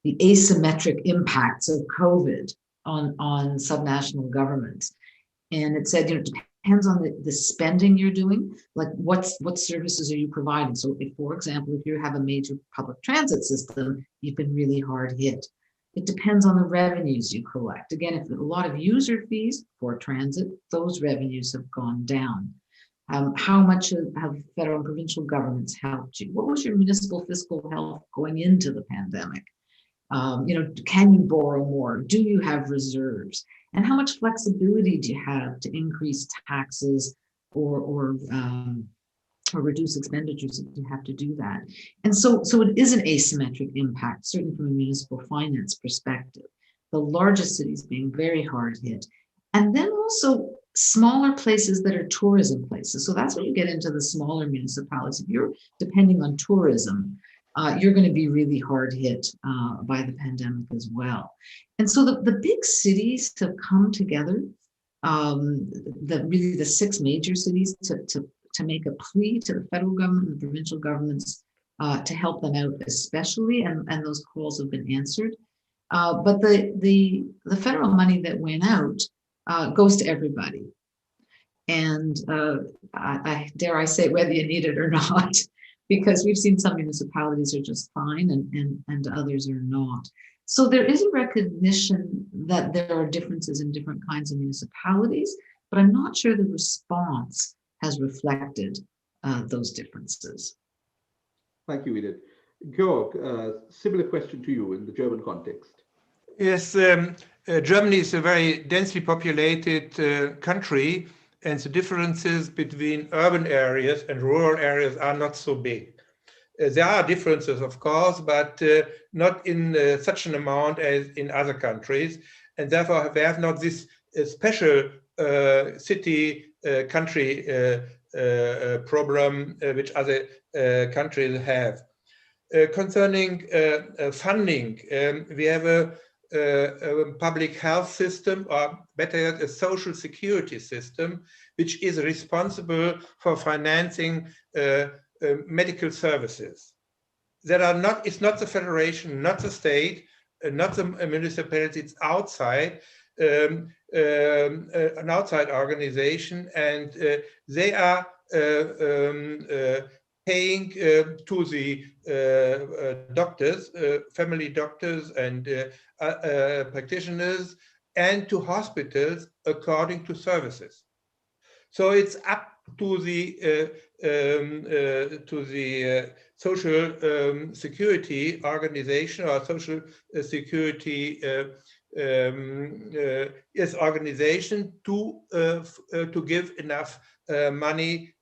asymmetric impacts of COVID on subnational governments. And it said, it depends on the spending you're doing, like what services are you providing? So if, for example, if you have a major public transit system, you've been really hard hit. It depends on the revenues you collect. Again, if a lot of user fees for transit, those revenues have gone down. How much have federal and provincial governments helped you? What was your municipal fiscal health going into the pandemic? Can you borrow more? Do you have reserves? And how much flexibility do you have to increase taxes or reduce expenditures if you have to do that? And so it is an asymmetric impact, certainly from a municipal finance perspective. The largest cities being very hard hit. And then also smaller places that are tourism places. So that's when you get into the smaller municipalities. If you're depending on tourism, you're going to be really hard hit by the pandemic as well. And so the big cities have come together, the six major cities, to make a plea to the federal government and the provincial governments to help them out especially, and those calls have been answered. But the federal money that went out goes to everybody. And I dare I say, whether you need it or not, because we've seen some municipalities are just fine and others are not. So there is a recognition that there are differences in different kinds of municipalities, but I'm not sure the response has reflected those differences. Thank you, Edith. Georg, similar question to you in the German context. Yes, Germany is a very densely populated country, and the differences between urban areas and rural areas are not so big. There are differences, of course, but not in such an amount as in other countries. And therefore, we have not this special city-country problem which other countries have. Concerning funding, we have a public health system, or better yet, a social security system, which is responsible for financing medical services. That are not, it's not the federation, not the state, not the municipality, it's outside, an outside organization, and they are paying to the doctors, family doctors and practitioners, and to hospitals according to services. So it's up to the social security organization or social security organization to give enough money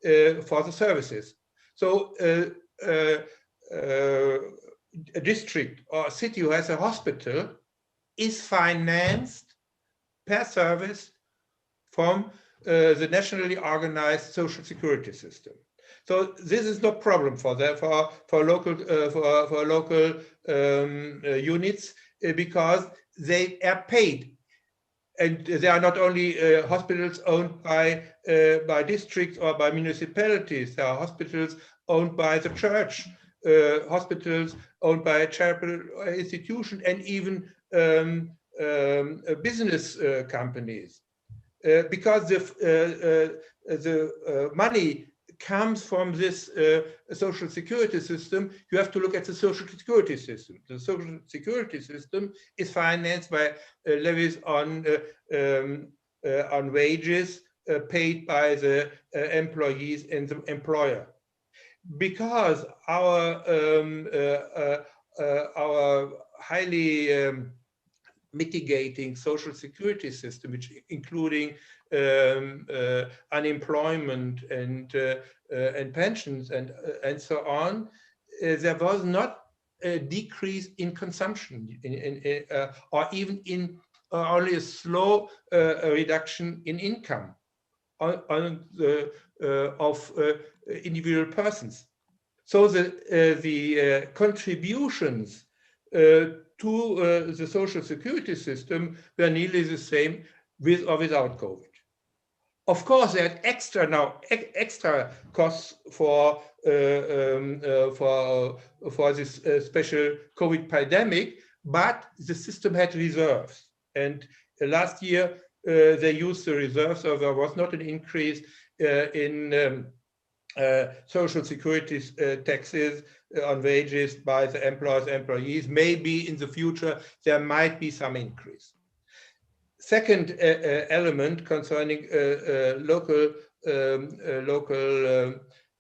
for the services. So a district or a city who has a hospital is financed per service from the nationally organized social security system. So this is no problem for local units because they are paid, and they are not only hospitals owned by districts or by municipalities. There are hospitals owned by the church, hospitals owned by a charitable institution, and even business companies. Because the money comes from this social security system, you have to look at the social security system. The social security system is financed by levies on wages paid by the employees and the employer. Because our highly mitigating social security system, which including unemployment and pensions and so on, there was not a decrease in consumption or even in only a slow reduction in income of individual persons. So the contributions to the social security system were nearly the same with or without COVID. Of course, they had extra costs for this special COVID pandemic, but the system had reserves. And last year they used the reserves, so there was not an increase in social security taxes on wages by the employers and employees. Maybe in the future there might be some increase. Second element concerning local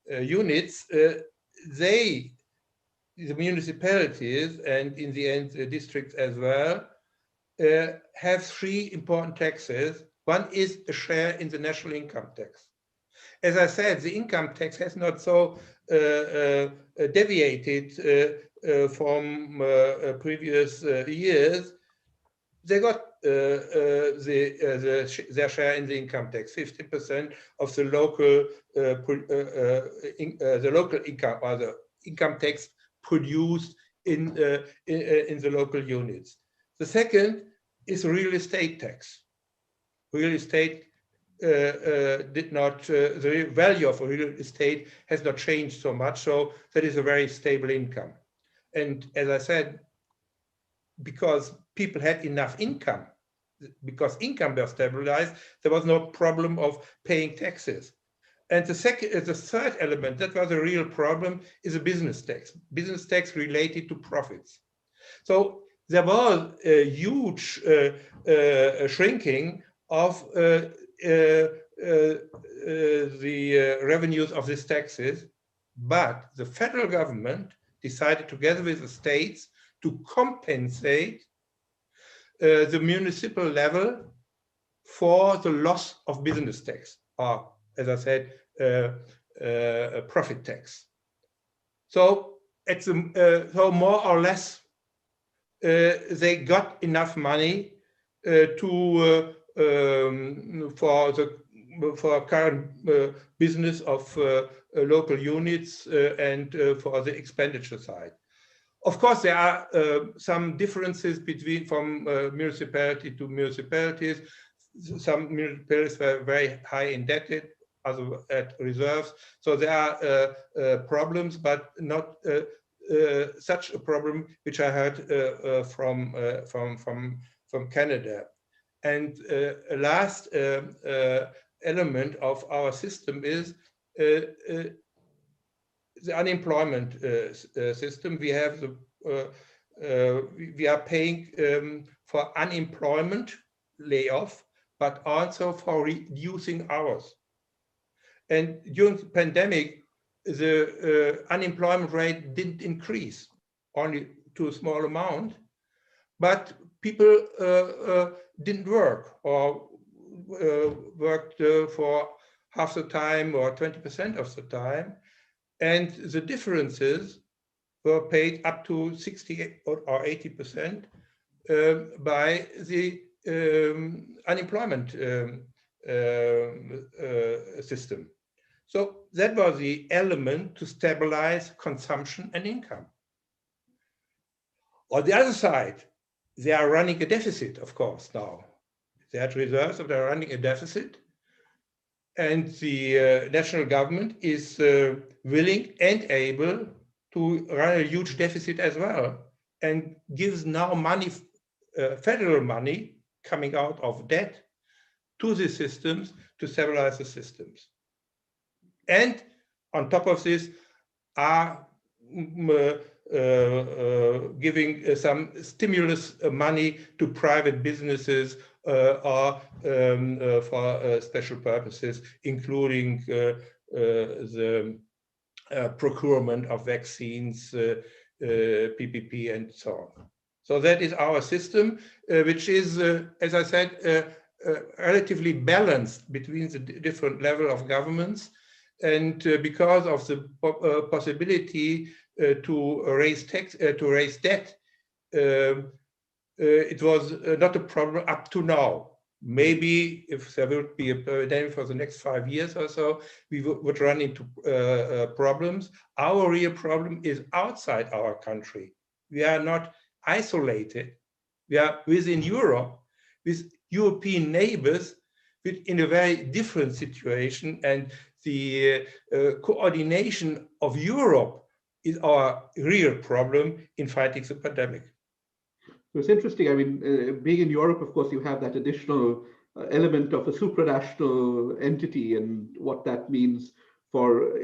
units, the municipalities and in the end the districts as well have three important taxes. One is a share in the national income tax. As I said, the income tax has not so deviated from previous years. They got their share in the income tax, 50% of the local income, or the income tax produced in the local units. The second is real estate tax. Real estate did not, the value of real estate has not changed so much, so that is a very stable income. And as I said, because people had enough income, because income was stabilized, there was no problem of paying taxes. And the third element, that was a real problem, is a business tax related to profits. So there was a huge shrinking of the revenues of these taxes, but the federal government decided together with the states to compensate the municipal level for the loss of business tax, or as I said, profit tax. So it's so more or less they got enough money for current business of local units and for the expenditure side. Of course, there are some differences from municipality to municipalities. Some municipalities were very high indebted, other at reserves. So there are problems, but not such a problem which I heard from Canada. And a last element of our system is the unemployment system. We have we are paying for unemployment layoff, but also for reducing hours. And during the pandemic, the unemployment rate didn't increase, only to a small amount, but people didn't work or worked for half the time or 20% of the time. And the differences were paid up to 60 or 80% by the unemployment system. So that was the element to stabilize consumption and income. On the other side, they are running a deficit, of course, now. They had reserves, but they're running a deficit. And the national government is willing and able to run a huge deficit as well, and gives now money, federal money coming out of debt to the systems to stabilize the systems. And on top of this are giving some stimulus money to private businesses or for special purposes, including the procurement of vaccines, PPP, and so on. So that is our system, which is, as I said, relatively balanced between the different level of governments. And because of the possibility to raise debt, it was not a problem up to now. Maybe if there would be a pandemic for the next 5 years or so, we would run into problems. Our real problem is outside our country. We are not isolated. We are within Europe, with European neighbors, in a very different situation, and the coordination of Europe is our real problem in fighting the pandemic. So it's interesting. I mean, being in Europe, of course, you have that additional element of a supranational entity and what that means for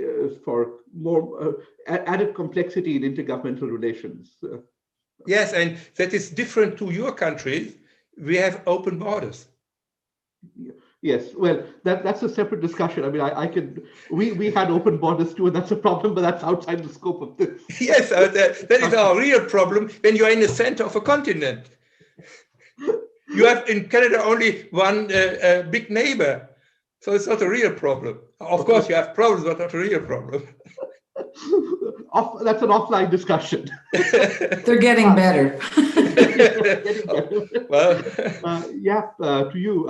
more added complexity in intergovernmental relations. Yes, and that is different to your countries. We have open borders. Yes, well, that's a separate discussion. I mean, we had open borders too, and that's a problem, but that's outside the scope of this. Yes, that is our real problem when you are in the center of a continent. You have in Canada only one big neighbor, so it's not a real problem. Of course, you have problems, but not a real problem. That's an offline discussion. They're getting better. Well, to you.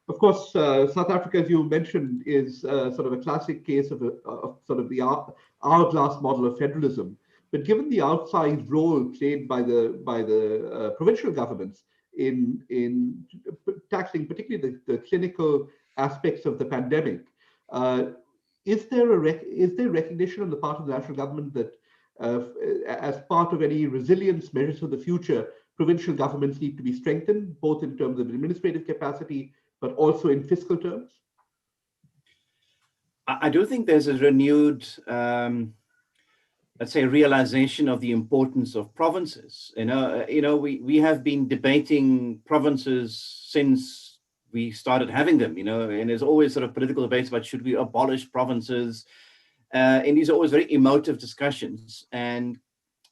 Of course, South Africa, as you mentioned, is sort of a classic case of sort of the hourglass model of federalism. But given the outsized role played by the provincial governments in tackling particularly the clinical aspects of the pandemic, is there recognition on the part of the national government that as part of any resilience measures for the future, provincial governments need to be strengthened, both in terms of administrative capacity, but also in fiscal terms? I do think there's a renewed, let's say, realization of the importance of provinces. We have been debating provinces since we started having them, you know, and there's always sort of political debates about should we abolish provinces, and these are always very emotive discussions. And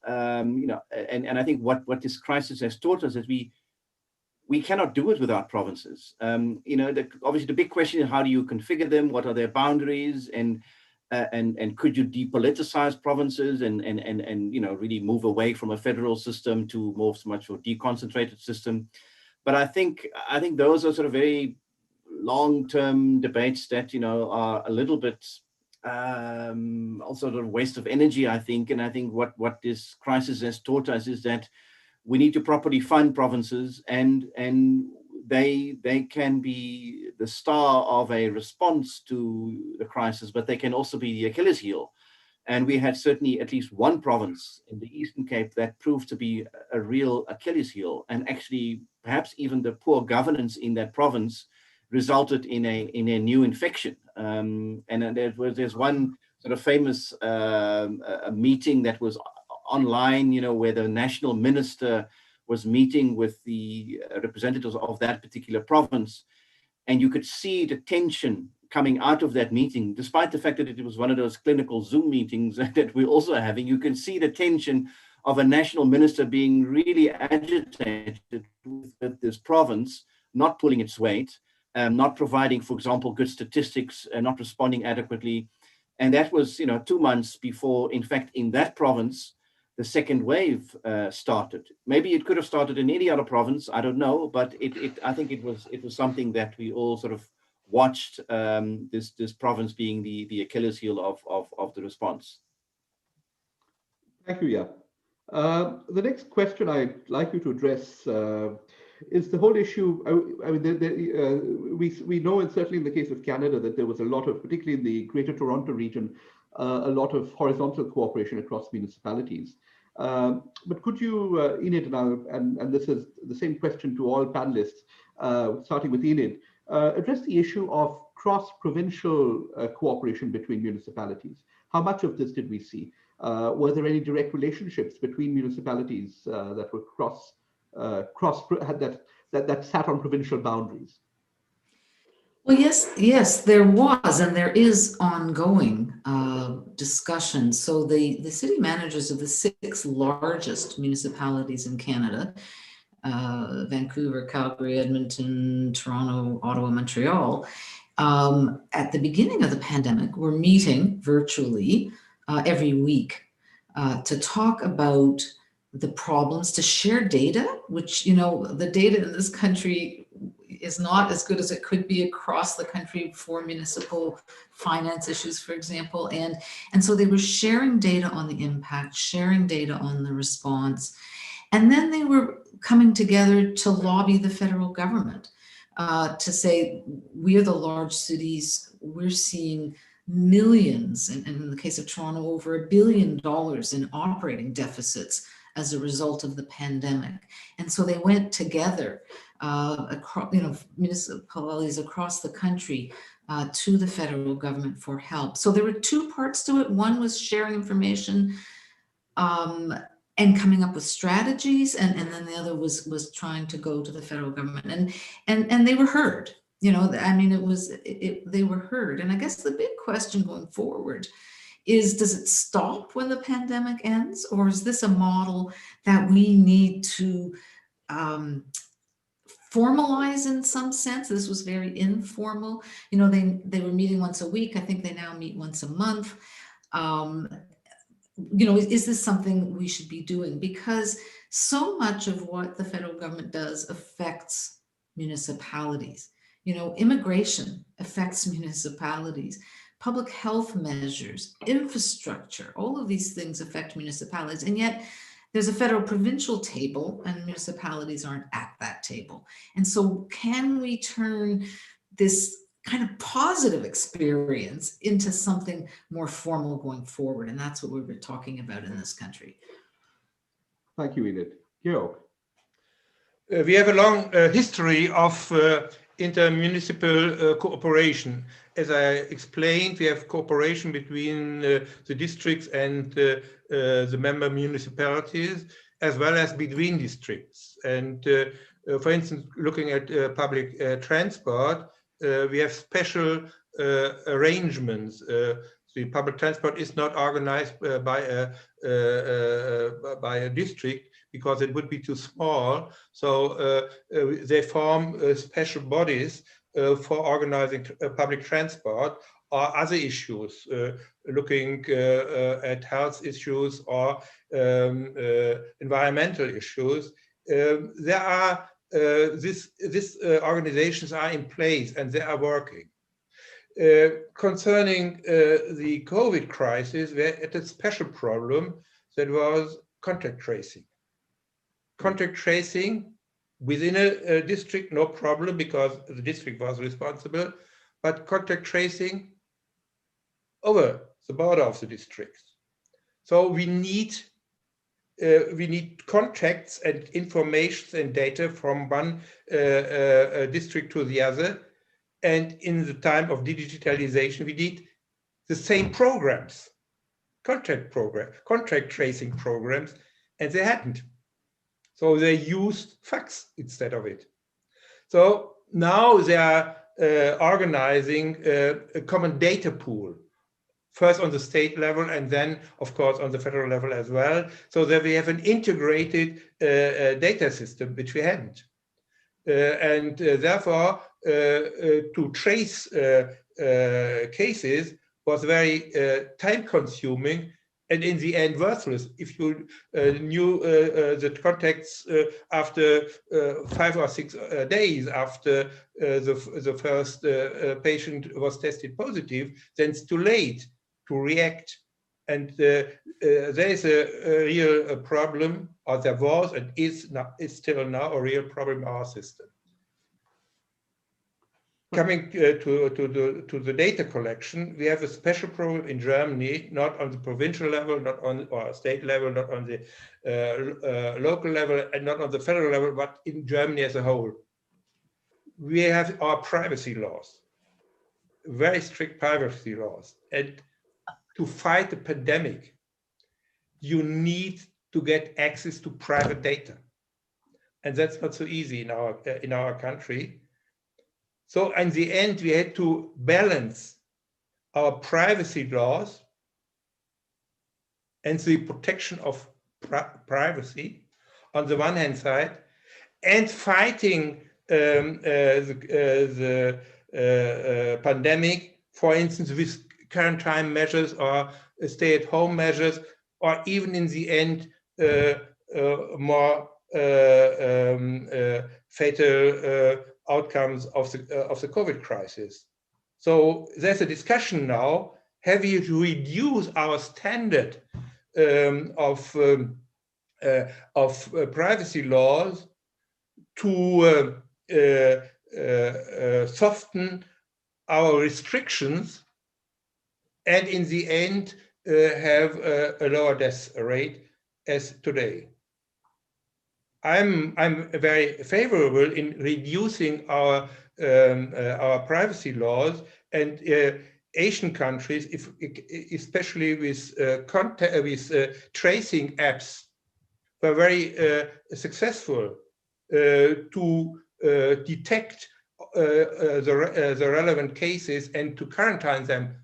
you know, and I think what this crisis has taught us is we cannot do it without provinces. You know, obviously the big question is how do you configure them? What are their boundaries? And could you depoliticize provinces and you know, really move away from a federal system to more much more deconcentrated system? But I think those are sort of very long-term debates that, you know, are a little bit also a waste of energy, I think. And I think what this crisis has taught us is that we need to properly fund provinces, and they can be the star of a response to the crisis, but they can also be the Achilles heel. And we had certainly at least one province in the Eastern Cape that proved to be a real Achilles heel, and actually perhaps even the poor governance in that province resulted in a new infection. And there's one sort of famous a meeting that was online, you know, where the national minister was meeting with the representatives of that particular province, and you could see the tension coming out of that meeting, despite the fact that it was one of those clinical Zoom meetings that we're also having. You can see the tension of a national minister being really agitated with this province not pulling its weight, not providing, for example, good statistics, not responding adequately. And that was, you know, 2 months before, in fact, in that province, the second wave started. Maybe it could have started in any other province, I don't know, but I think it was something that we all sort of watched, this province being the Achilles heel of the response. Thank you, yeah. The next question I'd like you to address is the whole issue. I mean, we know, and certainly in the case of Canada, that there was a lot of, particularly in the Greater Toronto region, a lot of horizontal cooperation across municipalities. But could you, Enid, and this is the same question to all panelists, starting with Enid, address the issue of cross-provincial cooperation between municipalities? How much of this did we see? Were there any direct relationships between municipalities that were that sat on provincial boundaries? Well, yes, there was, and there is ongoing discussion. So the city managers of the 6 largest municipalities in Canada, Vancouver, Calgary, Edmonton, Toronto, Ottawa, Montreal, at the beginning of the pandemic, were meeting virtually every week to talk about the problems, to share data, which, you know, the data in this country is not as good as it could be across the country for municipal finance issues, for example. And so they were sharing data on the impact, sharing data on the response. And then they were coming together to lobby the federal government to say, we are the large cities, we're seeing millions, and in the case of Toronto, over $1 billion in operating deficits as a result of the pandemic. And so they went together across, you know, municipalities across the country to the federal government for help. So there were 2 parts to it. One was sharing information and coming up with strategies, and then the other was trying to go to the federal government, and they were heard. You know, I mean, they were heard. And I guess the big question going forward is, does it stop when the pandemic ends, or is this a model that we need to formalize in some sense? This was very informal. You know, they were meeting once a week. I think they now meet once a month. You know, is this something we should be doing? Because so much of what the federal government does affects municipalities. You know, immigration affects municipalities. Public health measures, infrastructure, all of these things affect municipalities. And yet there's a federal provincial table and municipalities aren't at that table. And so can we turn this kind of positive experience into something more formal going forward? And that's what we were talking about in this country. Thank you, Enid. Georg. We have a long history of intermunicipal cooperation. As I explained, we have cooperation between the districts and the member municipalities, as well as between districts. And For instance, looking at public transport, we have special arrangements. The public transport is not organized by a district because it would be too small. So they form special bodies for organizing public transport or other issues, looking at health issues or environmental issues. There are these organizations are in place and they are working. Concerning the COVID crisis, we had a special problem that was contact tracing. Contact tracing within a district, no problem, because the district was responsible, but contact tracing over the border of the districts. So we need contacts and information and data from one district to the other. And in the time of digitalization, we need the same programs, contact tracing programs, and they hadn't. So they used fax instead of it. So now they are organizing a common data pool, first on the state level and then, of course, on the federal level as well, so that we have an integrated data system, which we hadn't. And therefore, to trace cases was very time-consuming and in the end worthless. If you knew the contacts after 5 or 6 days after the first patient was tested positive, then it's too late to react. And there is a real problem, or there was and is still now a real problem in our system. Coming to the data collection, we have a special program in Germany, not on the provincial level, not on or state level, not on the local level, and not on the federal level, but in Germany as a whole. We have our privacy laws, very strict privacy laws. And to fight the pandemic, you need to get access to private data. And that's not so easy in our country. So in the end, we had to balance our privacy laws and the protection of privacy on the one hand side, and fighting the pandemic, for instance, with quarantine measures or stay-at-home measures, or even in the end, more fatal outcomes of the COVID crisis. So there's a discussion now: have we to reduce our standard of privacy laws to soften our restrictions, and in the end have a lower death rate as today? I'm very favorable in reducing our privacy laws, and Asian countries, especially with tracing apps, were very successful to detect the relevant cases and to quarantine them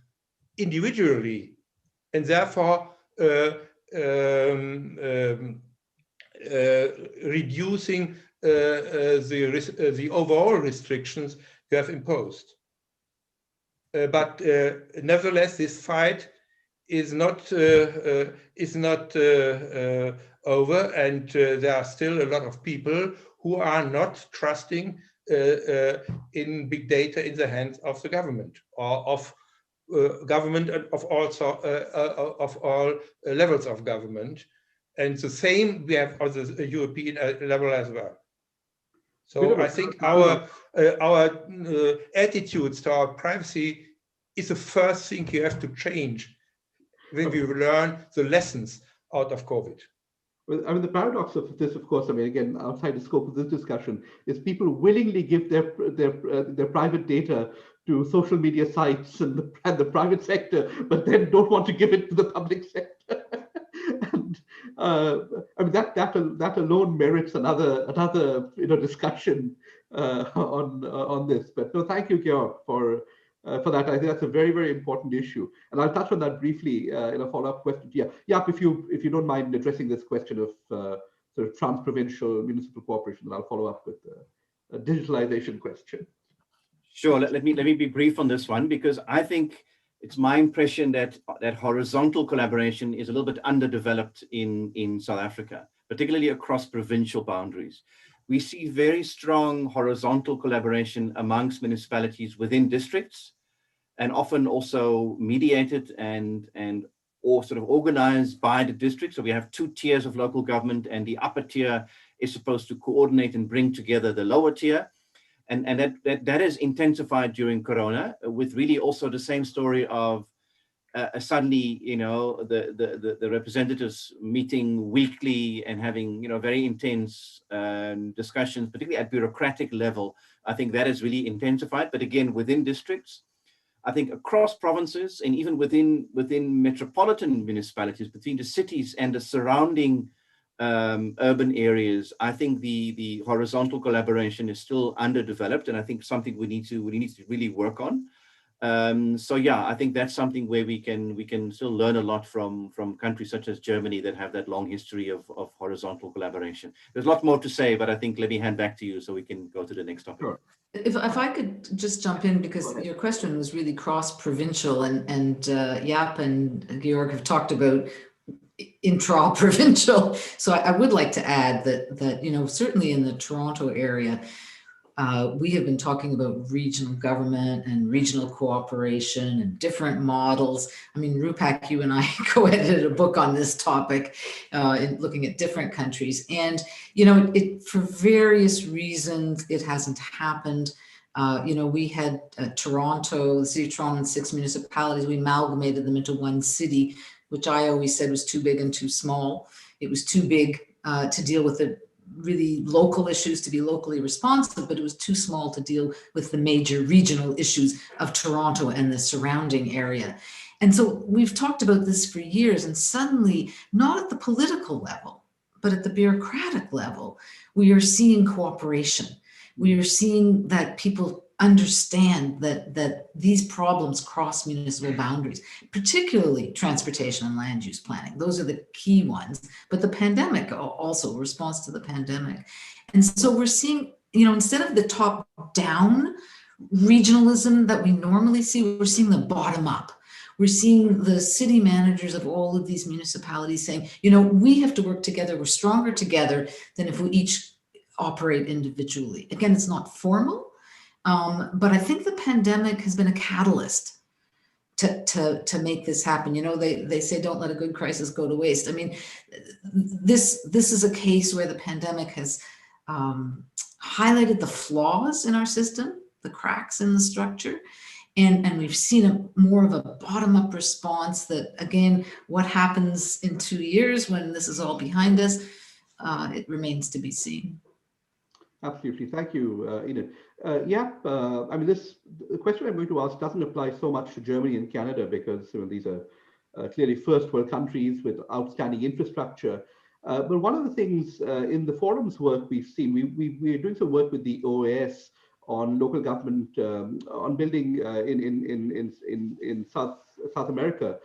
individually, and therefore reducing the overall restrictions you have imposed. But nevertheless, this fight is not over, and there are still a lot of people who are not trusting in big data in the hands of the government, or of government of all levels of government. And the same we have on the European level as well. So I think our attitudes to our privacy is the first thing you have to change when we learn the lessons out of COVID. Well, I mean, the paradox of this, of course, I mean, again, outside the scope of this discussion, is people willingly give their private data to social media sites and the private sector, but then don't want to give it to the public sector. I mean, that alone merits another discussion on this. But no, thank you, Georg, for that. I think that's a very, very important issue, and I'll touch on that briefly in a follow-up question. Yeah, Jaap, if you don't mind addressing this question of sort of trans-provincial municipal cooperation, and I'll follow up with a digitalization question. Sure. Let me be brief on this one, because I think it's my impression that horizontal collaboration is a little bit underdeveloped in South Africa, particularly across provincial boundaries. We see very strong horizontal collaboration amongst municipalities within districts, and often also mediated or sort of organized by the district. So we have two tiers of local government, and the upper tier is supposed to coordinate and bring together the lower tier. And that is intensified during Corona, with really also the same story of suddenly, the representatives meeting weekly and having, very intense discussions, particularly at bureaucratic level. I think that is really intensified. But again, within districts, I think across provinces, and even within metropolitan municipalities, between the cities and the surrounding urban areas, I think the horizontal collaboration is still underdeveloped, and I think something we need to really work on. So yeah, I think that's something where we can still learn a lot from countries such as Germany that have that long history of horizontal collaboration. There's a lot more to say, but I think let me hand back to you so we can go to the next topic. Sure. If I could just jump in, because your question was really cross-provincial, and Jaap and Georg have talked about intra-provincial. So I would like to add that certainly in the Toronto area, we have been talking about regional government and regional cooperation and different models. I mean, Rupak, you and I co-edited a book on this topic, looking at different countries. And, for various reasons, it hasn't happened. We had Toronto, the city of Toronto, and 6 municipalities. We amalgamated them into one city, which I always said was too big and too small. It was too big to deal with the really local issues, to be locally responsive, but it was too small to deal with the major regional issues of Toronto and the surrounding area. And so we've talked about this for years, and suddenly, not at the political level, but at the bureaucratic level, we are seeing cooperation. We are seeing that people understand that these problems cross municipal boundaries, particularly transportation and land use planning. Those are the key ones, but the pandemic also, response to the pandemic. And so we're seeing, instead of the top-down regionalism that we normally see, we're seeing the bottom-up. We're seeing the city managers of all of these municipalities saying, we have to work together. We're stronger together than if we each operate individually. Again, it's not formal, but I think the pandemic has been a catalyst to make this happen. They say don't let a good crisis go to waste. I mean, this is a case where the pandemic has highlighted the flaws in our system, the cracks in the structure, and we've seen more of a bottom-up response that, again, what happens in 2 years when this is all behind us, it remains to be seen. Absolutely. Thank you, Enid. I mean, the question I'm going to ask doesn't apply so much to Germany and Canada, because these are clearly first world countries with outstanding infrastructure. But one of the things in the forum's work we've seen, we're doing some work with the OAS on local government, on building in South America,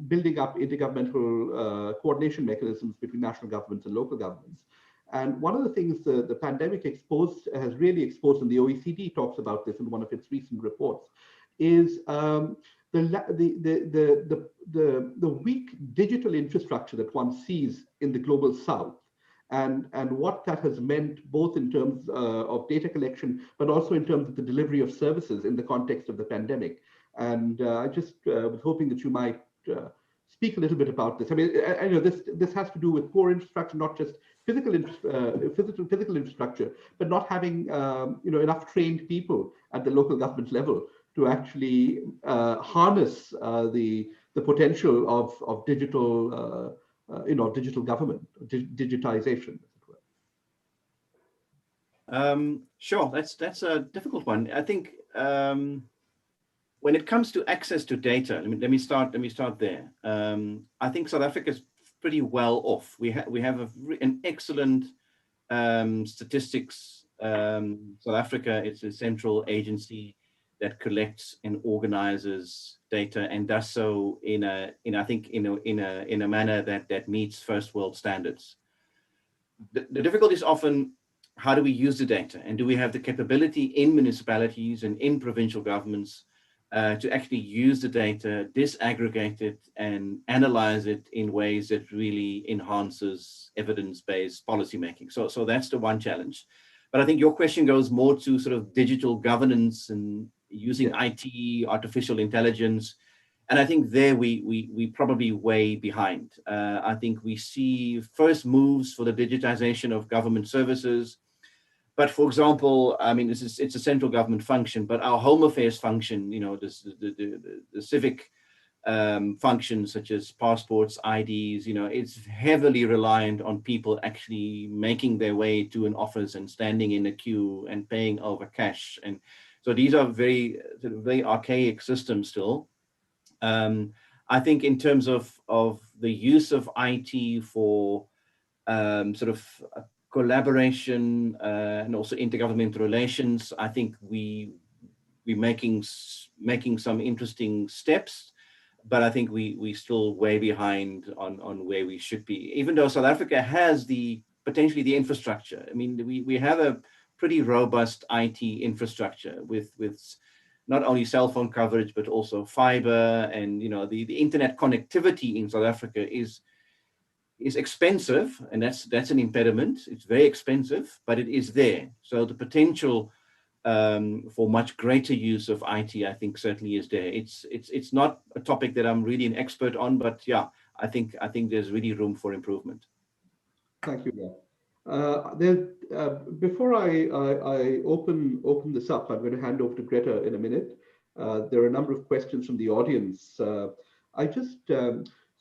building up intergovernmental coordination mechanisms between national governments and local governments. And one of the things the pandemic has really exposed, and the OECD talks about this in one of its recent reports, is the weak digital infrastructure that one sees in the global south, and what that has meant both in terms of data collection, but also in terms of the delivery of services in the context of the pandemic. And I just was hoping that you might speak a little bit about this. I mean, I know this has to do with poor infrastructure, not just physical infrastructure, but not having enough trained people at the local government level to actually harness the potential of digital digital government, digitization, as it were. Sure, that's a difficult one. I think when it comes to access to data, let me start there. I think South Africa is pretty well off. We have an excellent statistics. South Africa is a central agency that collects and organizes data and does so in a manner that meets first world standards. The difficulty is often, how do we use the data, and do we have the capability in municipalities and in provincial governments to actually use the data, disaggregate it, and analyze it in ways that really enhances evidence-based policymaking. So that's the one challenge. But I think your question goes more to sort of digital governance and using IT, artificial intelligence. And I think there we probably way behind. I think we see first moves for the digitization of government services. But for example, I mean, it's a central government function, but our home affairs function, you know, the civic functions such as passports, IDs, you know, it's heavily reliant on people actually making their way to an office and standing in a queue and paying over cash. And so these are very archaic systems still. I think in terms of the use of IT for sort of collaboration and also intergovernmental relations, I think we're making some interesting steps, but I think we still way behind on where we should be, even though South Africa has potentially the infrastructure. I mean, we have a pretty robust IT infrastructure with not only cell phone coverage, but also fiber, and, you know, the internet connectivity in South Africa is expensive, and that's an impediment. It's very expensive, but it is there. So the potential for much greater use of IT, I think, certainly is there. It's not a topic that I'm really an expert on, but yeah, I think there's really room for improvement. Thank you, Gav. Before I open this up, I'm going to hand over to Greta in a minute. There are a number of questions from the audience.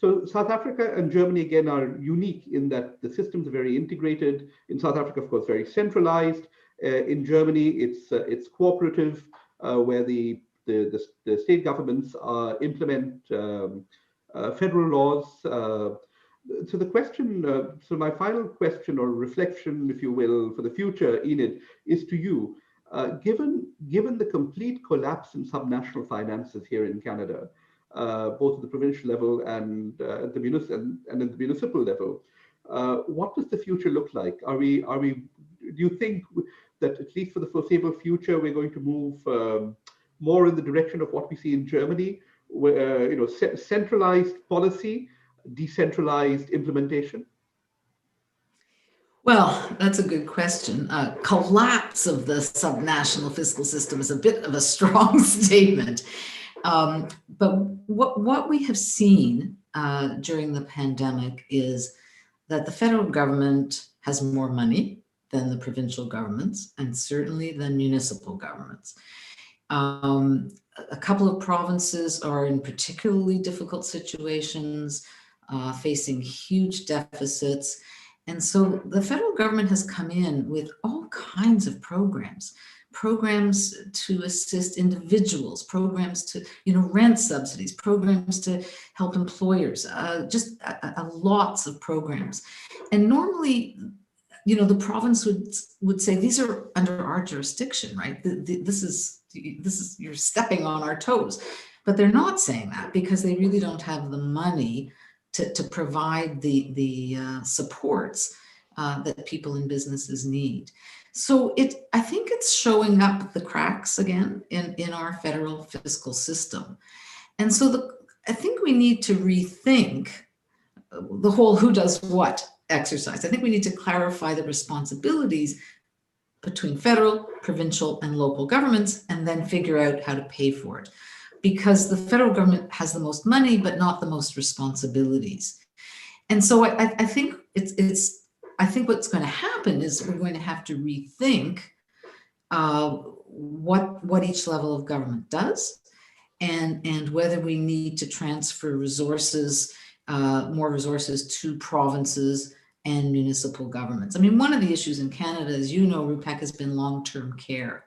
So South Africa and Germany, again, are unique in that the systems are very integrated. In South Africa, of course, very centralized. In Germany, it's cooperative, where the state governments implement federal laws. So the question, so my final question or reflection, if you will, for the future, Enid, is to you. Given the complete collapse in subnational finances here in Canada, both at the provincial level and at the municipal level, what does the future look like? Do you think that at least for the foreseeable future, we're going to move more in the direction of what we see in Germany, where, you know, centralized policy, decentralized implementation? Well, that's a good question. Collapse of the subnational fiscal system is a bit of a strong statement. But what we have seen during the pandemic is that the federal government has more money than the provincial governments, and certainly than municipal governments. A couple of provinces are in particularly difficult situations, facing huge deficits. And so the federal government has come in with all kinds of programs to assist individuals, programs to, you know, rent subsidies, programs to help employers, just lots of programs. And normally, you know, the province would say, these are under our jurisdiction, right? This is, you're stepping on our toes. But they're not saying that because they really don't have the money to provide the supports that people and businesses need. So I think it's showing up the cracks again in our federal fiscal system. And so I think we need to rethink the whole who does what exercise. I think we need to clarify the responsibilities between federal, provincial, and local governments, and then figure out how to pay for it. Because the federal government has the most money, but not the most responsibilities. And so I think I think what's going to happen is we're going to have to rethink what each level of government does, and whether we need to transfer resources, more resources to provinces and municipal governments. I mean, one of the issues in Canada, as you know, Rupak, has been long-term care.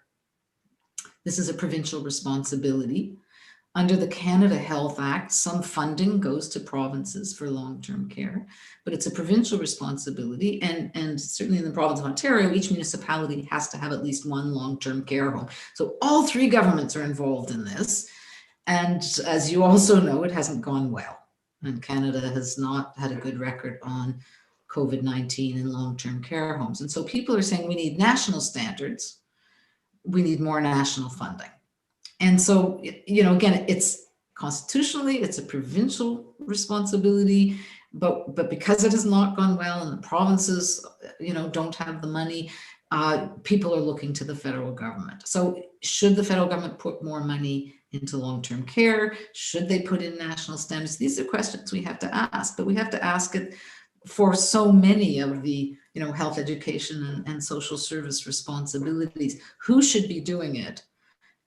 This is a provincial responsibility. Under the Canada Health Act, some funding goes to provinces for long-term care, but it's a provincial responsibility. And certainly in the province of Ontario, each municipality has to have at least one long-term care home. So all three governments are involved in this. And as you also know, it hasn't gone well. And Canada has not had a good record on COVID-19 in long-term care homes. And so people are saying we need national standards. We need more national funding. And so, you know, again, it's constitutionally, it's a provincial responsibility, but because it has not gone well and the provinces, you know, don't have the money, people are looking to the federal government. So should the federal government put more money into long-term care? Should they put in national standards? These are questions we have to ask, but we have to ask it for so many of the, you know, health, education, and social service responsibilities. Who should be doing it?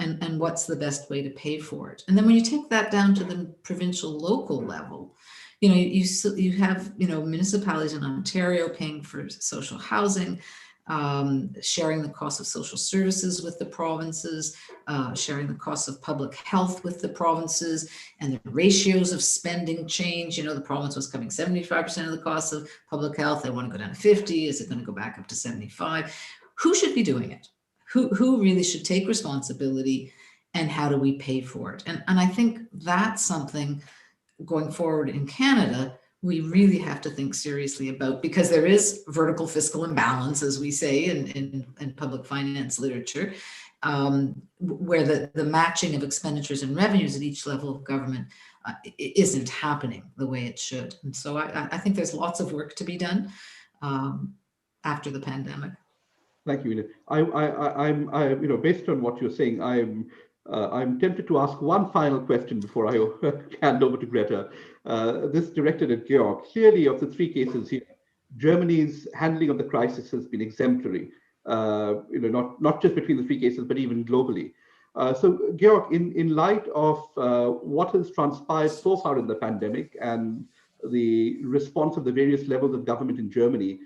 And what's the best way to pay for it? And then when you take that down to the provincial local level, you know, you have, you know, municipalities in Ontario paying for social housing, sharing the cost of social services with the provinces, sharing the cost of public health with the provinces, and the ratios of spending change. You know, the province was covering 75% of the cost of public health. They want to go down to 50. Is it going to go back up to 75? Who should be doing it? Who really should take responsibility, and how do we pay for it? And I think that's something going forward in Canada, we really have to think seriously about, because there is vertical fiscal imbalance, as we say in public finance literature, where the matching of expenditures and revenues at each level of government isn't happening the way it should. And so I think there's lots of work to be done after the pandemic. Thank you, Edith. I'm you know, based on what you're saying, I'm tempted to ask one final question before I hand over to Greta. This directed at Georg. Clearly, of the three cases here, Germany's handling of the crisis has been exemplary. You know, not just between the three cases, but even globally. So, Georg, in light of what has transpired so far in the pandemic and the response of the various levels of government in Germany,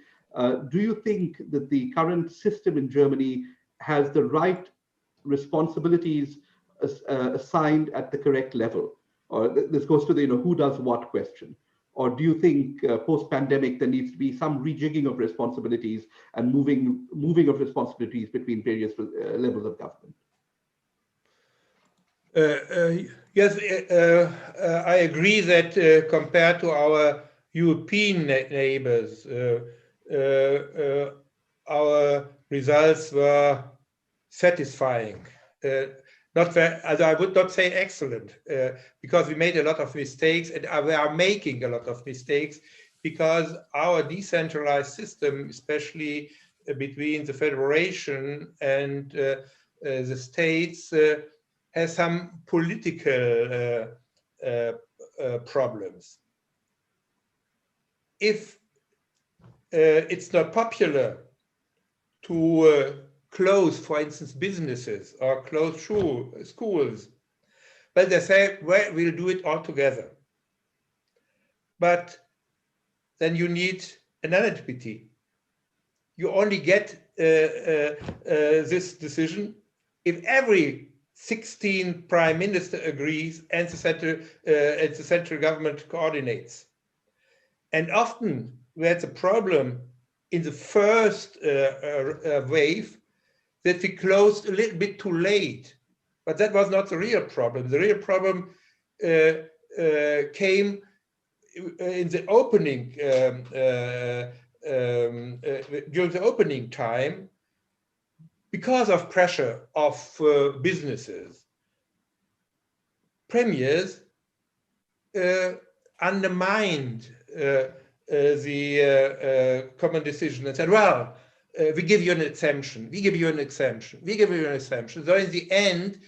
do you think that the current system in Germany has the right responsibilities assigned at the correct level? Or this goes to the, you know, who does what question? Or do you think post-pandemic there needs to be some rejigging of responsibilities and moving of responsibilities between various levels of government? Yes, I agree that compared to our European neighbors, our results were satisfying. Not very, as I would not say excellent, because we made a lot of mistakes, and we are making a lot of mistakes because our decentralized system, especially between the federation and the states, has some political problems. If it's not popular to close, for instance, businesses or close schools, but they say, well, we'll do it all together. But then you need unanimity. You only get this decision if every 16 prime minister agrees and the central government coordinates. And often we had the problem in the first wave that we closed a little bit too late, but that was not the real problem. The real problem came in the opening, during the opening time, because of pressure of businesses. Premiers undermined the common decision and said, well, we give you an exemption, we give you an exemption, we give you an exemption. So in the end,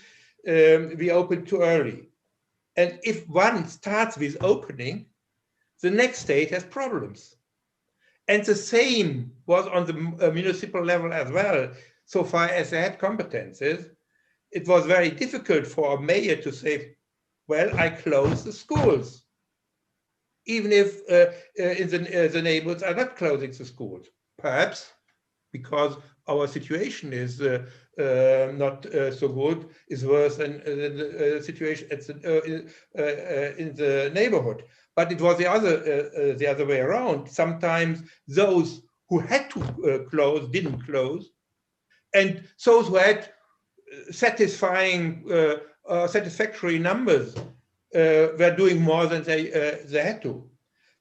we open too early. And if one starts with opening, the next state has problems. And the same was on the municipal level as well. So far as they had competences, it was very difficult for a mayor to say, well, I close the schools, even if the neighborhoods are not closing the schools. Perhaps because our situation is not so good, is worse than the situation in the neighborhood. But it was the other way around. Sometimes those who had to close didn't close, and those who had satisfactory numbers were doing more than they had to.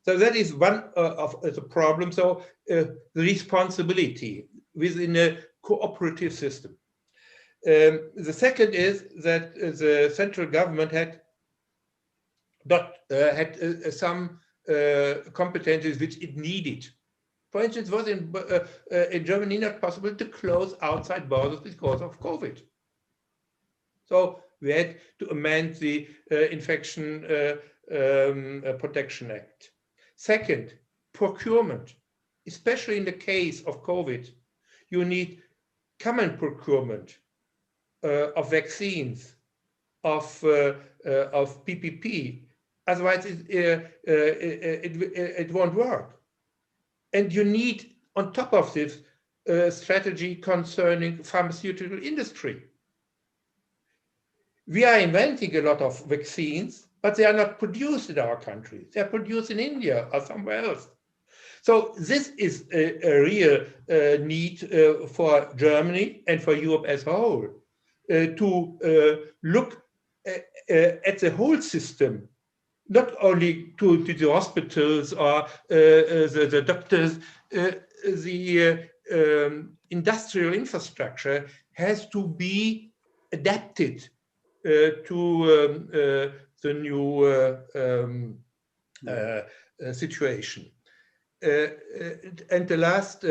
So that is one of the problems. So the responsibility within a cooperative system. The second is that the central government had some competencies which it needed. For instance, it was in Germany not possible to close outside borders because of COVID. So we had to amend the Infection Protection Act. Second, procurement. Especially in the case of COVID, you need common procurement of vaccines, of PPP. Otherwise, it won't work. And you need, on top of this, strategy concerning pharmaceutical industry. We are inventing a lot of vaccines, but they are not produced in our country. They are produced in India or somewhere else. So this is a real need for Germany and for Europe as a whole to look at the whole system, not only to the hospitals or the doctors. The industrial infrastructure has to be adapted to the new situation. And the last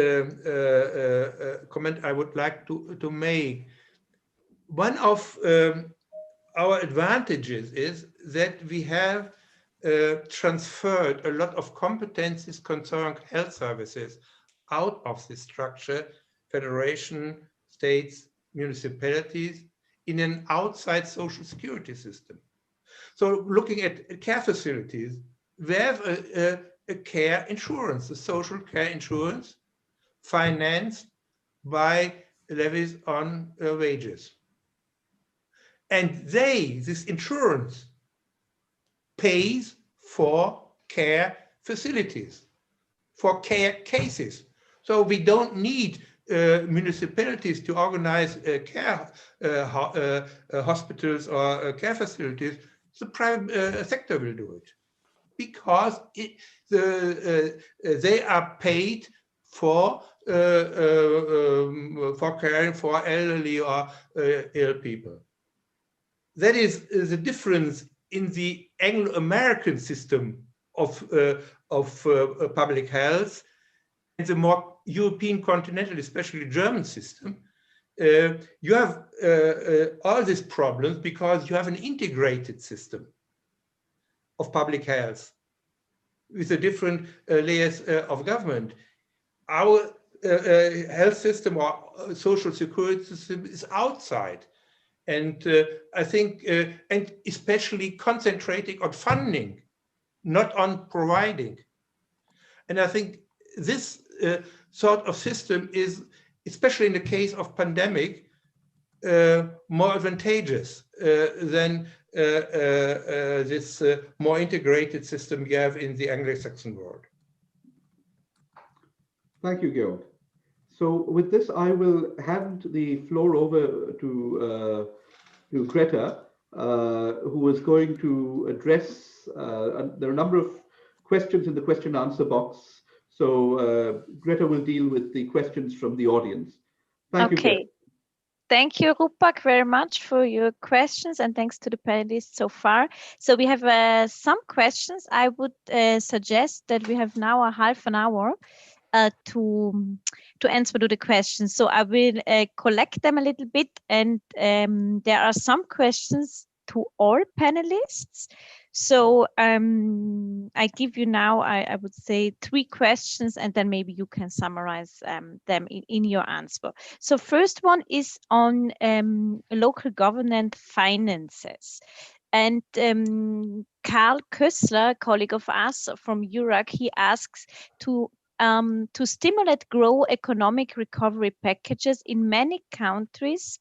comment I would like to make, one of our advantages is that we have transferred a lot of competencies concerning health services out of this structure, federation, states, municipalities, in an outside social security system. So looking at care facilities, we have a care insurance, a social care insurance financed by levies on wages. And this insurance pays for care facilities, for care cases. So we don't need municipalities to organize care hospitals or care facilities. The private sector will do it because they are paid for caring for elderly or ill people. That is the difference in the Anglo-American system of public health and the more European continental, especially German system. You have all these problems because you have an integrated system of public health with the different layers of government. Our health system or social security system is outside. And I think, and especially concentrating on funding, not on providing. And I think this sort of system is, especially in the case of pandemic, more advantageous than this more integrated system we have in the Anglo-Saxon world. Thank you, Georg. So with this, I will hand the floor over to Greta, who is going to address, there are a number of questions in the question answer box. So Greta will deal with the questions from the audience. Thank you, Greta. Thank you, Rupak, very much for your questions, and thanks to the panelists so far. So we have some questions. I would suggest that we have now a half an hour to answer to the questions. So I will collect them a little bit, and there are some questions to all panelists. So I give you now, I would say, 3 questions, and then maybe you can summarize them in your answer. So first one is on local government finances. And Karl Kössler, a colleague of us from Eurac, he asks to to stimulate grow economic recovery packages in many countries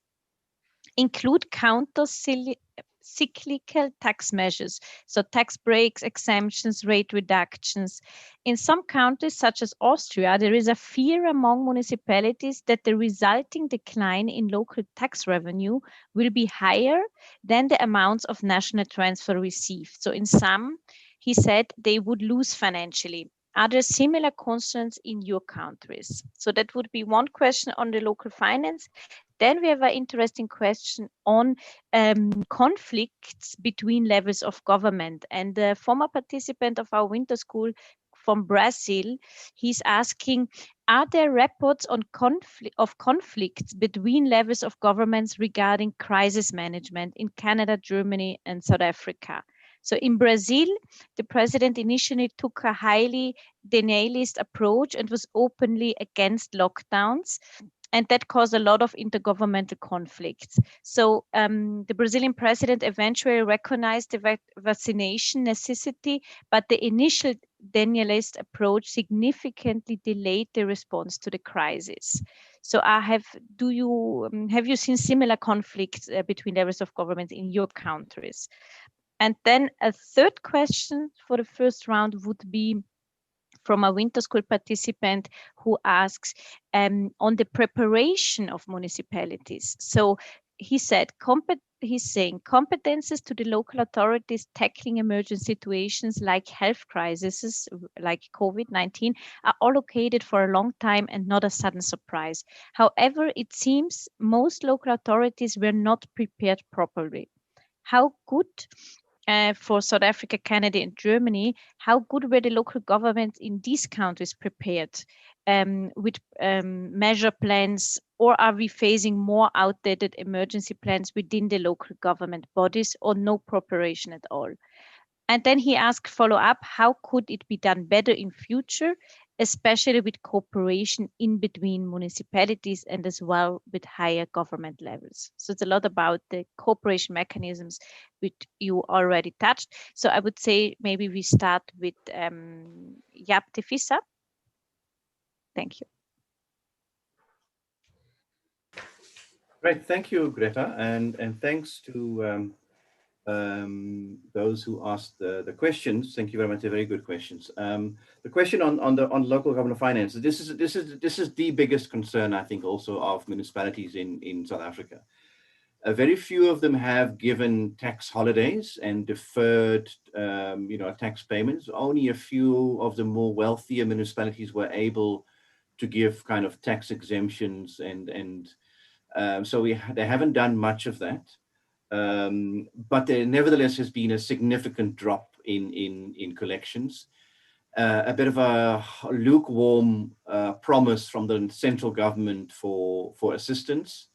include counter-cyclical tax measures, so tax breaks, exemptions, rate reductions. In some countries, such as Austria, there is a fear among municipalities that the resulting decline in local tax revenue will be higher than the amounts of national transfer received. So in some, he said, they would lose financially. Are there similar concerns in your countries? So that would be one question on the local finance. Then we have an interesting question on conflicts between levels of government. And the former participant of our winter school from Brazil, he's asking, are there reports on conflicts between levels of governments regarding crisis management in Canada, Germany, and South Africa? So in Brazil, the president initially took a highly denialist approach and was openly against lockdowns. And that caused a lot of intergovernmental conflicts. So the Brazilian president eventually recognized the vaccination necessity, but the initial denialist approach significantly delayed the response to the crisis. So have you seen similar conflicts between levels of government in your countries? And then a third question for the first round would be from a winter school participant who asks on the preparation of municipalities. So he said, he's saying competences to the local authorities tackling emergency situations like health crises like COVID-19 are allocated for a long time and not a sudden surprise. However, it seems most local authorities were not prepared properly. How good for South Africa, Canada, and Germany, how good were the local governments in these countries prepared with measure plans, or are we facing more outdated emergency plans within the local government bodies, or no preparation at all? And then he asked follow-up, how could it be done better in future, especially with cooperation in between municipalities and as well with higher government levels? So it's a lot about the cooperation mechanisms which you already touched. So I would say maybe we start with Jaap de Visser. Thank you. Great, thank you, Greta, and thanks to those who asked the questions. Thank you very much. They're very good questions. The question on local government finances. This is the biggest concern, I think, also of municipalities in South Africa. Very few of them have given tax holidays and deferred, tax payments. Only a few of the more wealthier municipalities were able to give kind of tax exemptions, and so they haven't done much of that. But there nevertheless has been a significant drop in collections. A bit of a lukewarm promise from the central government for assistance,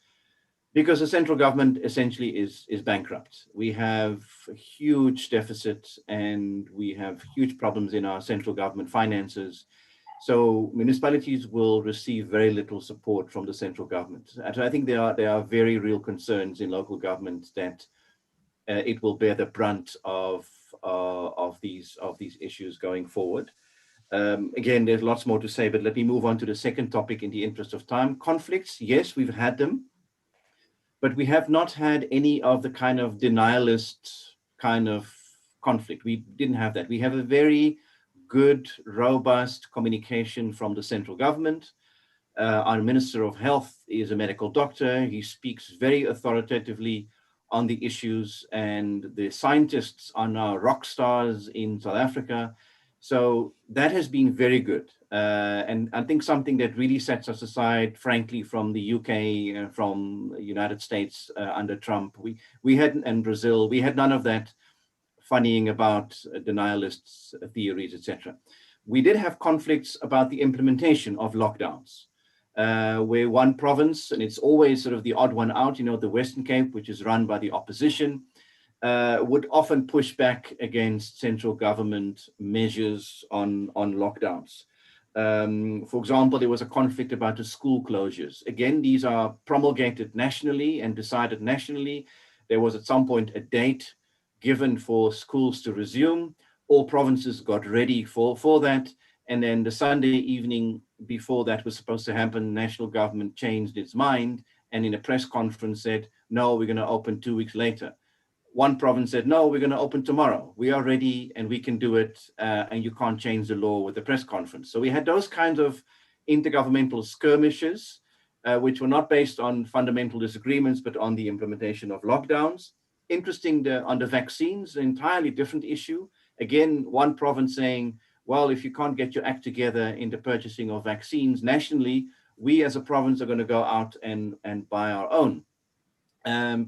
because the central government essentially is bankrupt. We have a huge deficit and we have huge problems in our central government finances. So municipalities will receive very little support from the central government. And I think there are very real concerns in local government that it will bear the brunt of these issues going forward. Again, there's lots more to say, but let me move on to the second topic in the interest of time. Conflicts, yes, we've had them, but we have not had any of the kind of denialist kind of conflict. We didn't have that. We have a very good, robust communication from the central government. Our Minister of Health is a medical doctor. He speaks very authoritatively on the issues, and the scientists are now rock stars in South Africa. So that has been very good. And I think something that really sets us aside, frankly, from the UK and from the United States under Trump, we had, and Brazil, we had none of that funnying about denialists, theories, etc. We did have conflicts about the implementation of lockdowns, where one province, and it's always sort of the odd one out, the Western Cape, which is run by the opposition, would often push back against central government measures on lockdowns. For example, there was a conflict about the school closures. Again, these are promulgated nationally and decided nationally. There was at some point a date given for schools to resume. All provinces got ready for that, And then the Sunday evening before that was supposed to happen, national government changed its mind and in a press conference said, no, we're going to open 2 weeks later. One province said, no, we're going to open tomorrow. We are ready and we can do it, and you can't change the law with the press conference. So we had those kinds of intergovernmental skirmishes, which were not based on fundamental disagreements, but on the implementation of lockdowns. Interesting, on the vaccines, an entirely different issue. Again, one province saying, well, if you can't get your act together in the purchasing of vaccines nationally, we as a province are going to go out and buy our own.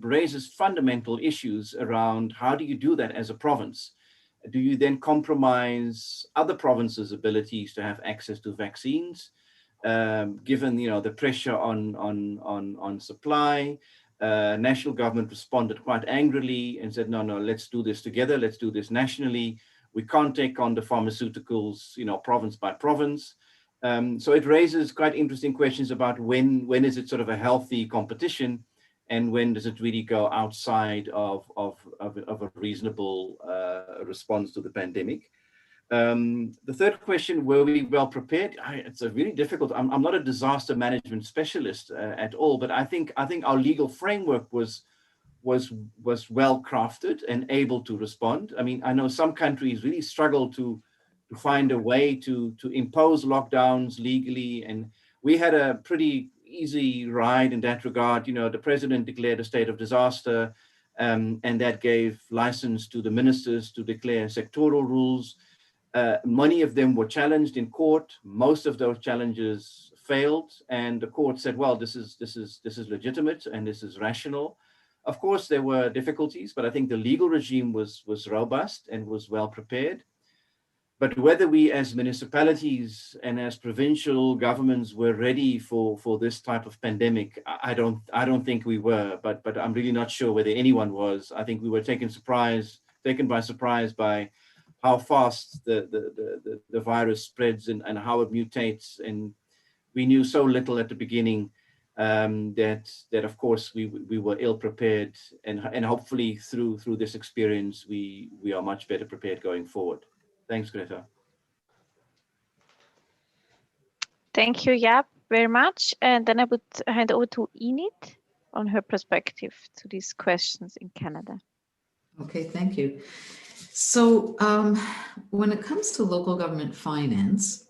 Raises fundamental issues around how do you do that as a province? Do you then compromise other provinces' abilities to have access to vaccines, given the pressure on supply? National government responded quite angrily and said, no, let's do this together. Let's do this nationally. We can't take on the pharmaceuticals, province by province. So it raises quite interesting questions about when is it sort of a healthy competition, and when does it really go outside of a reasonable response to the pandemic? The third question, were we well prepared? It's a really difficult. I'm not a disaster management specialist at all, but I think our legal framework was well crafted and able to respond. I mean, I know some countries really struggle to find a way to impose lockdowns legally, and we had a pretty easy ride in that regard. The president declared a state of disaster, and that gave license to the ministers to declare sectoral rules. Many of them were challenged in court. Most of those challenges failed, and the court said, well, this is legitimate and this is rational. Of course, there were difficulties, but I think the legal regime was robust and was well prepared. But whether we as municipalities and as provincial governments were ready for this type of pandemic, I don't think we were, but I'm really not sure whether anyone was. I think we were taken by surprise by how fast the virus spreads and how it mutates. And we knew so little at the beginning that of course we were ill prepared, and hopefully through this experience we are much better prepared going forward. Thanks, Greta. Thank you, Jaap, very much. And then I would hand over to Enid on her perspective to these questions in Canada. Okay, thank you. So when it comes to local government finance,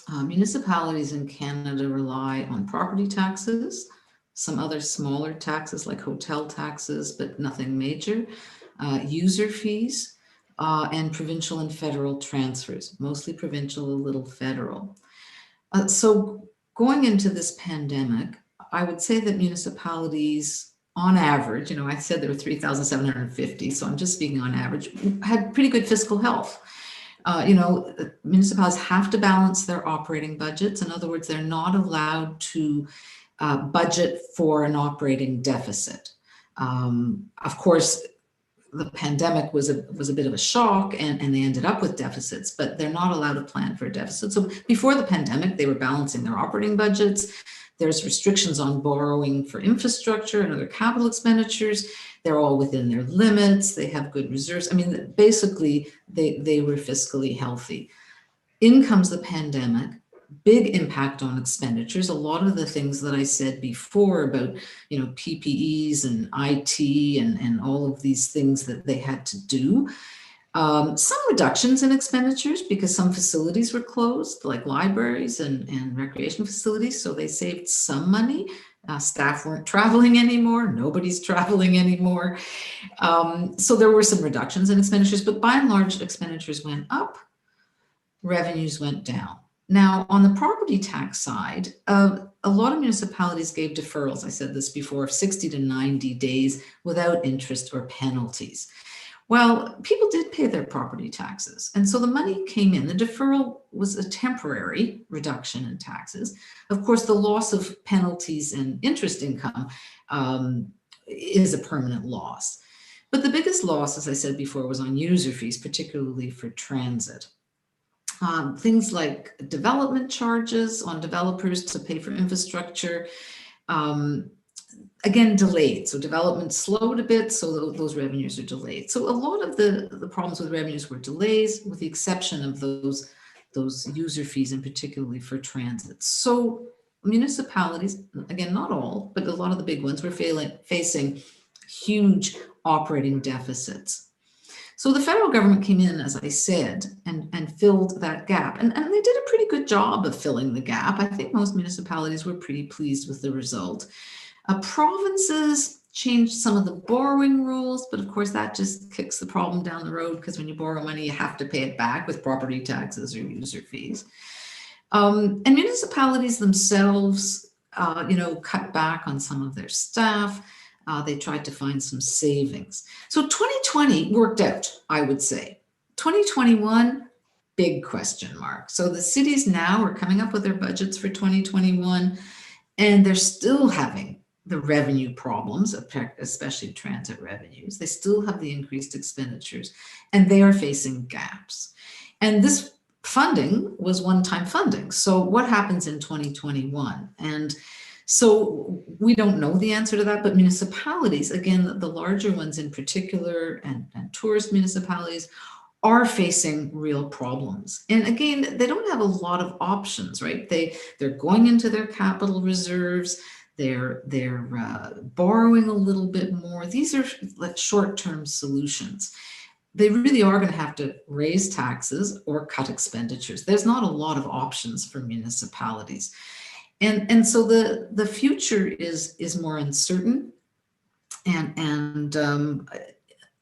municipalities in Canada rely on property taxes, some other smaller taxes like hotel taxes, but nothing major, user fees, and provincial and federal transfers, mostly provincial, a little federal. So going into this pandemic, I would say that municipalities, on average, I said there were 3,750, so I'm just speaking on average, had pretty good fiscal health. Municipalities have to balance their operating budgets. In other words, they're not allowed to budget for an operating deficit. Of course, the pandemic was a bit of a shock, and they ended up with deficits, but they're not allowed to plan for a deficit. So before the pandemic, they were balancing their operating budgets. There's restrictions on borrowing for infrastructure and other capital expenditures. They're all within their limits. They have good reserves. I mean, basically, they were fiscally healthy. In comes the pandemic. Big impact on expenditures. A lot of the things that I said before about, PPEs and IT and all of these things that they had to do. Some reductions in expenditures because some facilities were closed, like libraries and recreation facilities. So they saved some money. Staff weren't traveling anymore. Nobody's traveling anymore. So there were some reductions in expenditures, but by and large, expenditures went up, revenues went down. Now, on the property tax side, a lot of municipalities gave deferrals, I said this before, of 60 to 90 days without interest or penalties. Well, people did pay their property taxes, and so the money came in. The deferral was a temporary reduction in taxes. Of course, the loss of penalties and interest income is a permanent loss. But the biggest loss, as I said before, was on user fees, particularly for transit. Things like development charges on developers to pay for infrastructure, again, delayed. So development slowed a bit, so those revenues are delayed. So a lot of the problems with revenues were delays, with the exception of those those user fees, and particularly for transit. So municipalities, again, not all, but a lot of the big ones, were facing huge operating deficits. So the federal government came in, as I said, and filled that gap. And they did a pretty good job of filling the gap. I think most municipalities were pretty pleased with the result. Provinces changed some of the borrowing rules, but of course that just kicks the problem down the road, because when you borrow money, you have to pay it back with property taxes or user fees. And municipalities themselves, cut back on some of their staff. They tried to find some savings. So 2020 worked out, I would say. 2021, big question mark. So the cities now are coming up with their budgets for 2021, and they're still having the revenue problems, especially transit revenues. They still have the increased expenditures, and they are facing gaps. And this funding was one-time funding. So what happens in 2021? And so we don't know the answer to that, but municipalities, again, the larger ones in particular, and tourist municipalities, are facing real problems. And again, they don't have a lot of options, right? They're going into their capital reserves. They're borrowing a little bit more. These are like short-term solutions. They really are going to have to raise taxes or cut expenditures. There's not a lot of options for municipalities. And so the future is more uncertain. And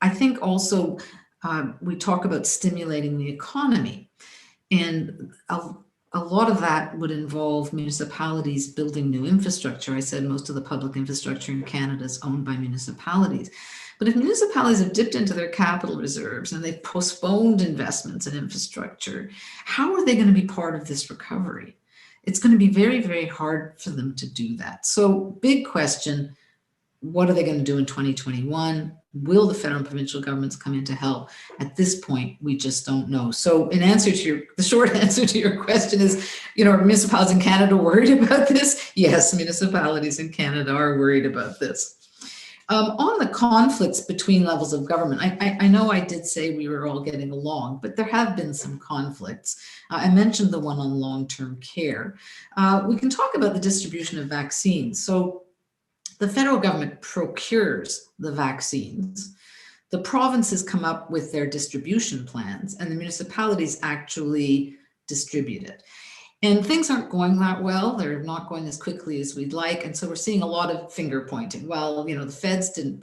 I think also we talk about stimulating the economy. And a lot of that would involve municipalities building new infrastructure. I said most of the public infrastructure in Canada is owned by municipalities. But if municipalities have dipped into their capital reserves and they've postponed investments in infrastructure, how are they going to be part of this recovery? It's going to be very, very hard for them to do that. So big question, what are they going to do in 2021? Will the federal and provincial governments come in to help? At this point, we just don't know. So the short answer to your question is, are municipalities in Canada worried about this? Yes, municipalities in Canada are worried about this. On the conflicts between levels of government, I know I did say we were all getting along, but there have been some conflicts. I mentioned the one on long-term care. We can talk about the distribution of vaccines. So the federal government procures the vaccines. The provinces come up with their distribution plans, and the municipalities actually distribute it. And things aren't going that well. They're not going as quickly as we'd like. And so we're seeing a lot of finger pointing. Well, the feds didn't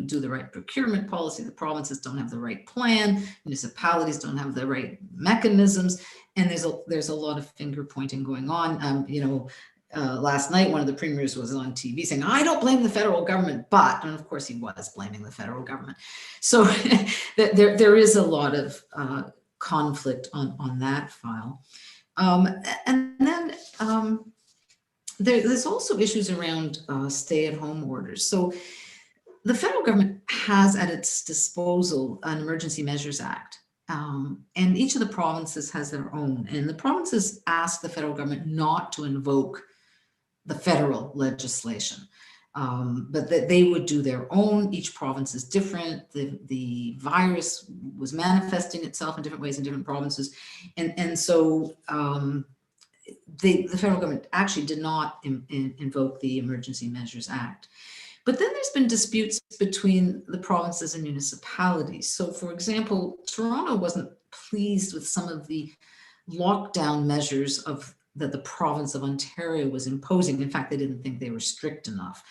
do the right procurement policy. The provinces don't have the right plan. Municipalities don't have the right mechanisms. And there's a lot of finger pointing going on. Last night, one of the premiers was on TV saying, I don't blame the federal government, but, and of course he was blaming the federal government. So there is a lot of conflict on that file. And then there's also issues around stay-at-home orders. So the federal government has at its disposal an Emergency Measures Act, and each of the provinces has their own. And the provinces ask the federal government not to invoke the federal legislation, but that they would do their own. Each province is different. The virus was manifesting itself in different ways in different provinces. And so the federal government actually did not invoke the Emergency Measures Act. But then there's been disputes between the provinces and municipalities. So for example, Toronto wasn't pleased with some of the lockdown measures that the province of Ontario was imposing. In fact, they didn't think they were strict enough.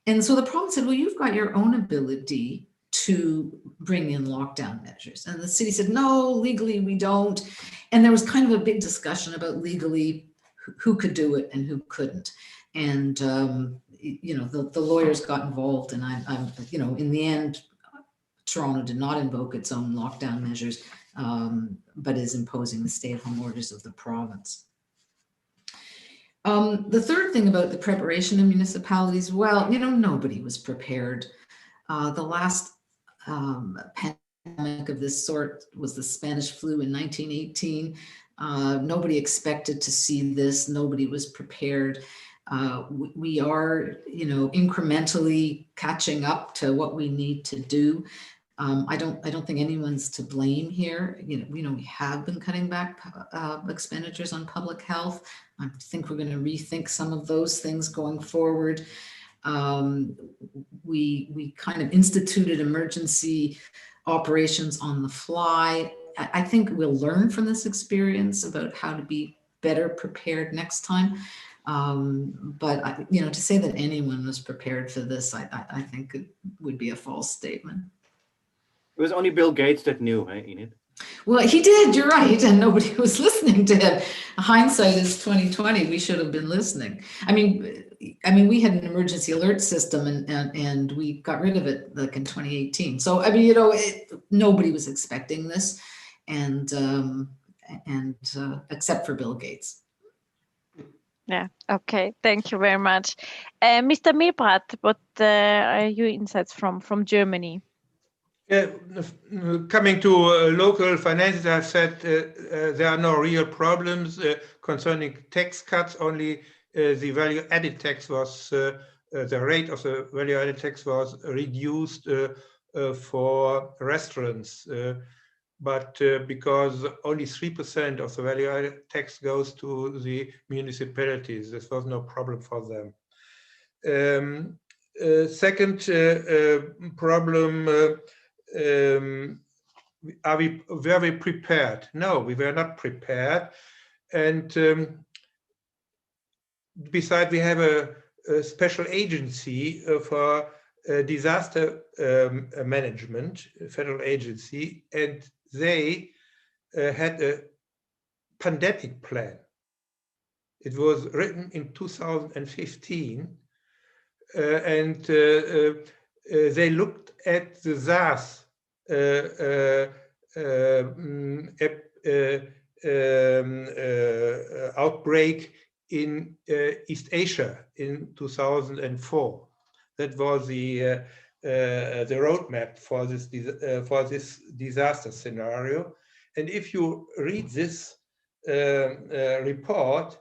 And so the province said, well, you've got your own ability to bring in lockdown measures. And the city said, no, legally we don't. And there was kind of a big discussion about legally who could do it and who couldn't. And, the lawyers got involved, and I'm in the end, Toronto did not invoke its own lockdown measures, but is imposing the stay-at-home orders of the province. The third thing about the preparation of municipalities, well, nobody was prepared. The last pandemic of this sort was the Spanish flu in 1918. Nobody expected to see this. Nobody was prepared. We are, incrementally catching up to what we need to do. I don't think anyone's to blame here. We have been cutting back expenditures on public health. I think we're going to rethink some of those things going forward. We kind of instituted emergency operations on the fly. I think we'll learn from this experience about how to be better prepared next time. But to say that anyone was prepared for this, I think it would be a false statement. It was only Bill Gates that knew, right, Enid? Well, he did, you're right, and nobody was listening to him. Hindsight is 2020. We should have been listening. I mean, we had an emergency alert system, and we got rid of it like in 2018. So I mean, nobody was expecting this, and except for Bill Gates. Yeah. Okay. Thank you very much, Mr. Milbrat. What are your insights from Germany? Coming to local finances, I've said there are no real problems concerning tax cuts. Only the value-added tax was, the rate of the value-added tax was reduced for restaurants. But because only 3% of the value-added tax goes to the municipalities, this was no problem for them. Second problem, were we prepared? No, we were not prepared. And besides, we have a special agency for disaster management, a federal agency, and they had a pandemic plan. It was written in 2015, and they looked at the SARS outbreak in East Asia in 2004. That was the roadmap for this disaster scenario. And if you read this report,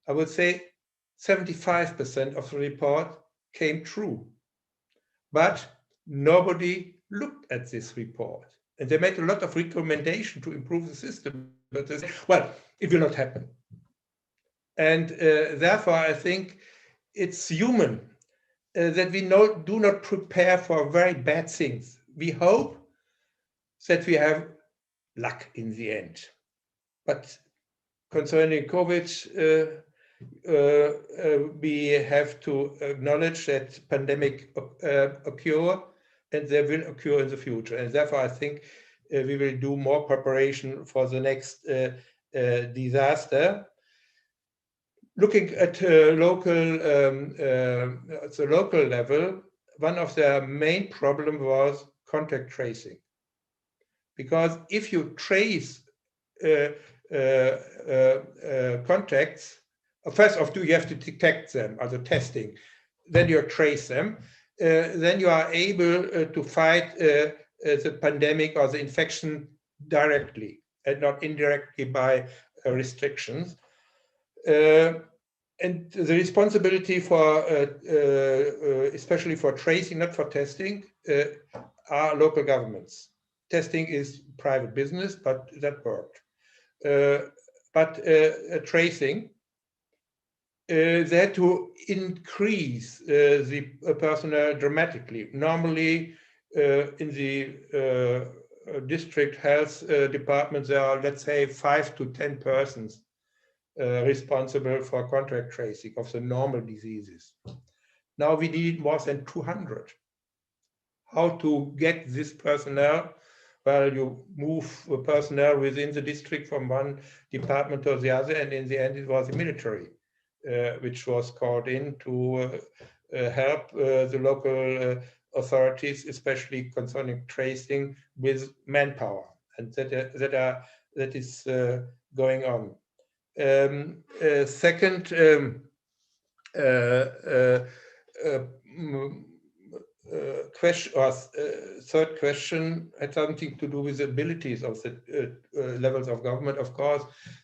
I would say 75% of the report came true. But nobody looked at this report. And they made a lot of recommendations to improve the system. But they said, well, it will not happen. And therefore, I think it's human that we do not prepare for very bad things. We hope that we have luck in the end. But concerning COVID, we have to acknowledge that pandemic occur, and they will occur in the future. And therefore, I think we will do more preparation for the next disaster. Looking at the local level, one of the main problems was contact tracing. Because if you trace contacts, first of all, you have to detect them, also testing, then you trace them, then you are able to fight the pandemic or the infection directly and not indirectly by restrictions. And the responsibility for, especially for tracing, not for testing, are local governments. Testing is private business, but that worked. But tracing, they had to increase the personnel dramatically. Normally, in the district health departments, there are, let's say, 5 to 10 persons responsible for contact tracing of the normal diseases. Now we need more than 200. How to get this personnel? Well, you move personnel within the district from one department to the other, and in the end it was the military, which was called in to help the local authorities, especially concerning tracing with manpower, and that is going on. Second, question or third question had something to do with the abilities of the levels of government. Of course,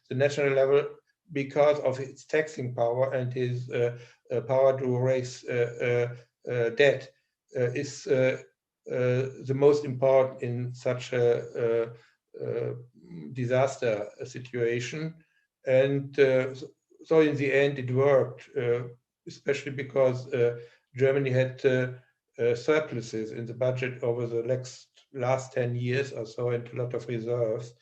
the national level, because of its taxing power and his power to raise debt, is the most important in such a disaster situation. And so in the end it worked, especially because Germany had surpluses in the budget over the last 10 years or so, and a lot of reserves.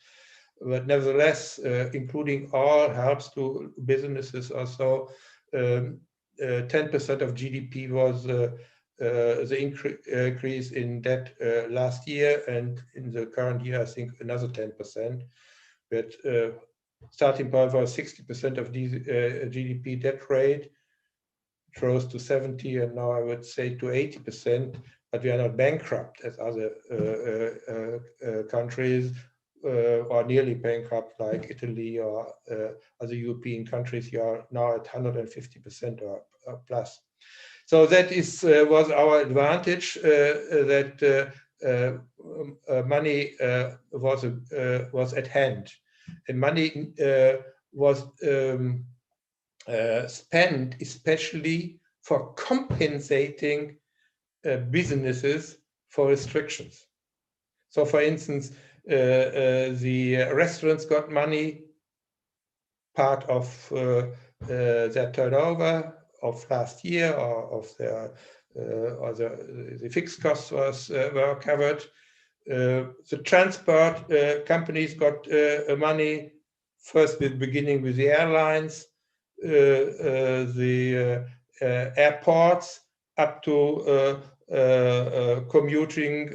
But nevertheless, including all helps to businesses or so, 10% of GDP was the increase in debt last year, and in the current year, I think another 10%. But starting point was 60% of GDP debt rate, it rose to 70, and now I would say to 80%. But we are not bankrupt as other countries, or nearly bankrupt like Italy or other European countries. You are now at 150% or plus. So that was our advantage, that money was at hand, and money was spent especially for compensating businesses for restrictions. So, for instance, the restaurants got money, part of their turnover of last year, or of their or the fixed costs were covered. The transport companies got money, first beginning with the airlines, the airports, up to commuting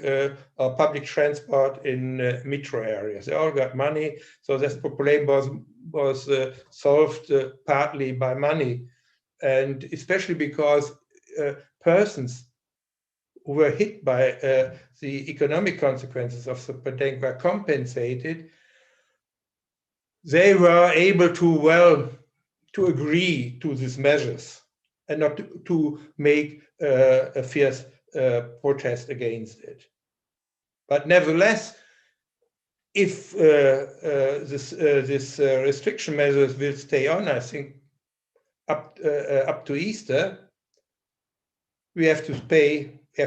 or public transport in metro areas. They all got money, so this problem was solved partly by money, and especially because persons who were hit by the economic consequences of the pandemic were compensated. They were able to agree to these measures and not to make a fierce protest against it. But nevertheless, if this restriction measures will stay on, I think up to Easter, we have to pay. We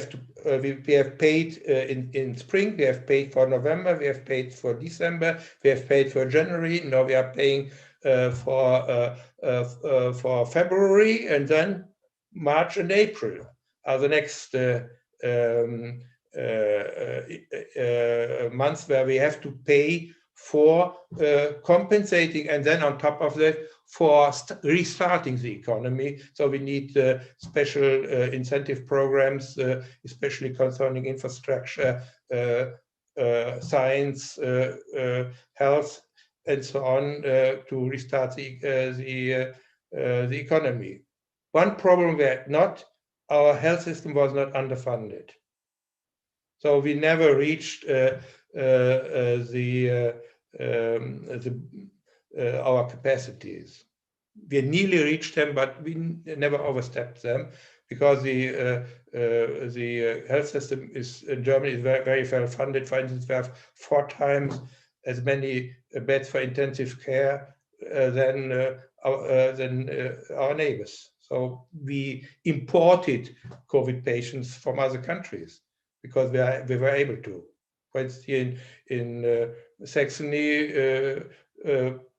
have paid in spring. We have paid for November. We have paid for December. We have paid for January. Now we are paying for February, and then March and April are the next months where we have to pay for compensating, and then on top of that, for restarting the economy. So we need special incentive programs, especially concerning infrastructure, science, health, and so on, to restart the economy. One problem our health system was not underfunded. So we never reached our capacities. We nearly reached them, but we never overstepped them, because the health system in Germany is very, very well funded. For instance, we have 4 times as many beds for intensive care than our neighbors. So we imported COVID patients from other countries because we were able to. For instance, here in Saxony,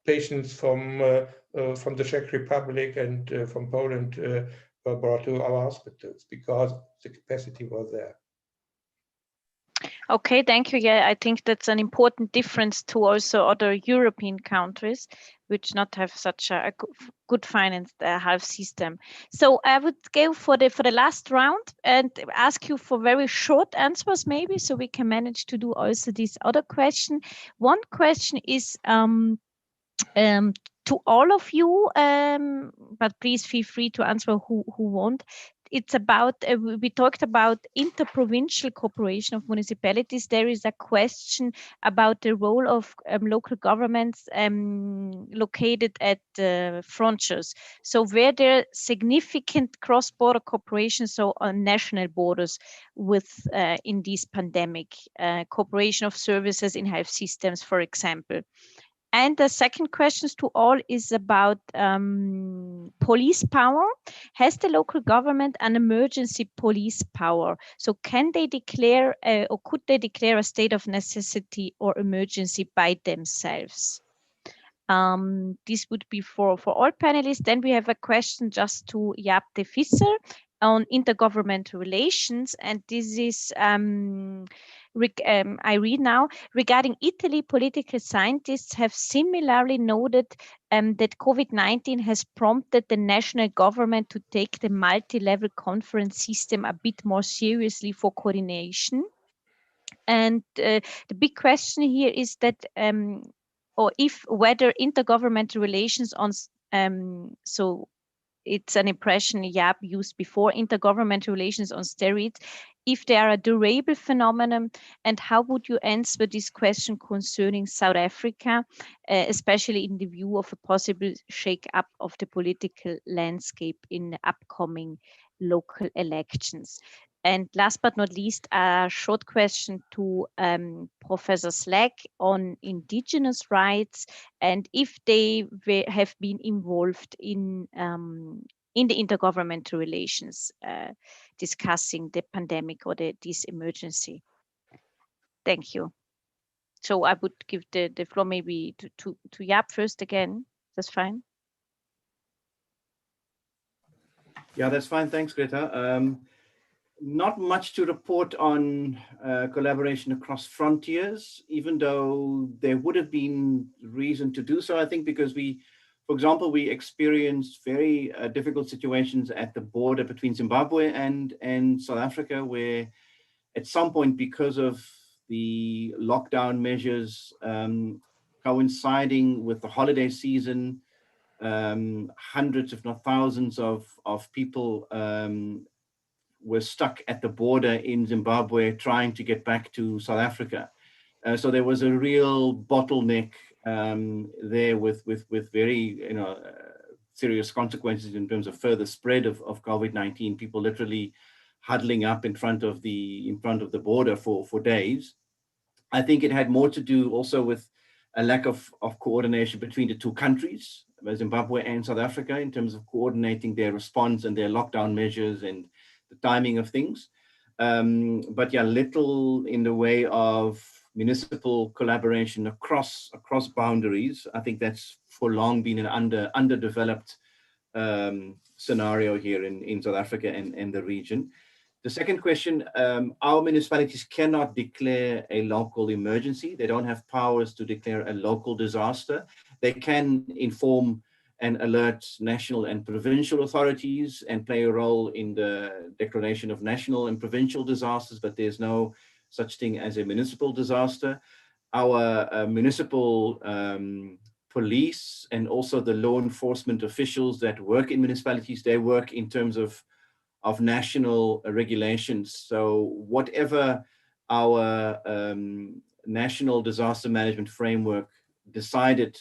patients from the Czech Republic and from Poland were brought to our hospitals because the capacity was there. Okay, thank you. Yeah, I think that's an important difference to also other European countries, which not have such a good financed health system. So I would go for the last round and ask you for very short answers, maybe, so we can manage to do also this other question. One question is to all of you, but please feel free to answer who want. It's about, we talked about interprovincial cooperation of municipalities. There is a question about the role of local governments located at frontiers. So were there significant cross-border cooperation, so on national borders, with in this pandemic, cooperation of services in health systems, for example? And the second question to all is about police power. Has the local government an emergency police power? So can they declare or could they declare a state of necessity or emergency by themselves? This would be for all panelists. Then we have a question just to Jaap de Visser on intergovernmental relations. And this is, I read now, regarding Italy, political scientists have similarly noted that COVID-19 has prompted the national government to take the multi-level conference system a bit more seriously for coordination. And the big question here is that or if whether intergovernmental relations on so it's an impression Jaap used before, intergovernmental relations on steroids, if they are a durable phenomenon, and how would you answer this question concerning South Africa, especially in the view of a possible shake-up of the political landscape in the upcoming local elections? And last but not least, a short question to Professor Slack on indigenous rights and if they have been involved in the intergovernmental relations discussing the pandemic or this emergency. Thank you. So I would give the floor maybe to Jaap first again. That's fine. Yeah, that's fine. Thanks, Greta. Not much to report on collaboration across frontiers, even though there would have been reason to do so, I think, because for example, we experienced very difficult situations at the border between Zimbabwe and South Africa, where at some point, because of the lockdown measures coinciding with the holiday season, hundreds, if not thousands of people were stuck at the border in Zimbabwe trying to get back to South Africa. So there was a real bottleneck there with very serious consequences in terms of further spread of COVID-19. People literally huddling up in front of the border for days. I think it had more to do also with a lack of coordination between the two countries, Zimbabwe and South Africa, in terms of coordinating their response and their lockdown measures and the timing of things. But yeah, little in the way of municipal collaboration across boundaries. I think that's for long been an underdeveloped scenario here in South Africa and the region. The second question, our municipalities cannot declare a local emergency. They don't have powers to declare a local disaster. They can inform and alert national and provincial authorities and play a role in the declaration of national and provincial disasters, but there's no such thing as a municipal disaster. Our municipal police and also the law enforcement officials that work in municipalities, they work in terms of national regulations. So whatever our national disaster management framework decided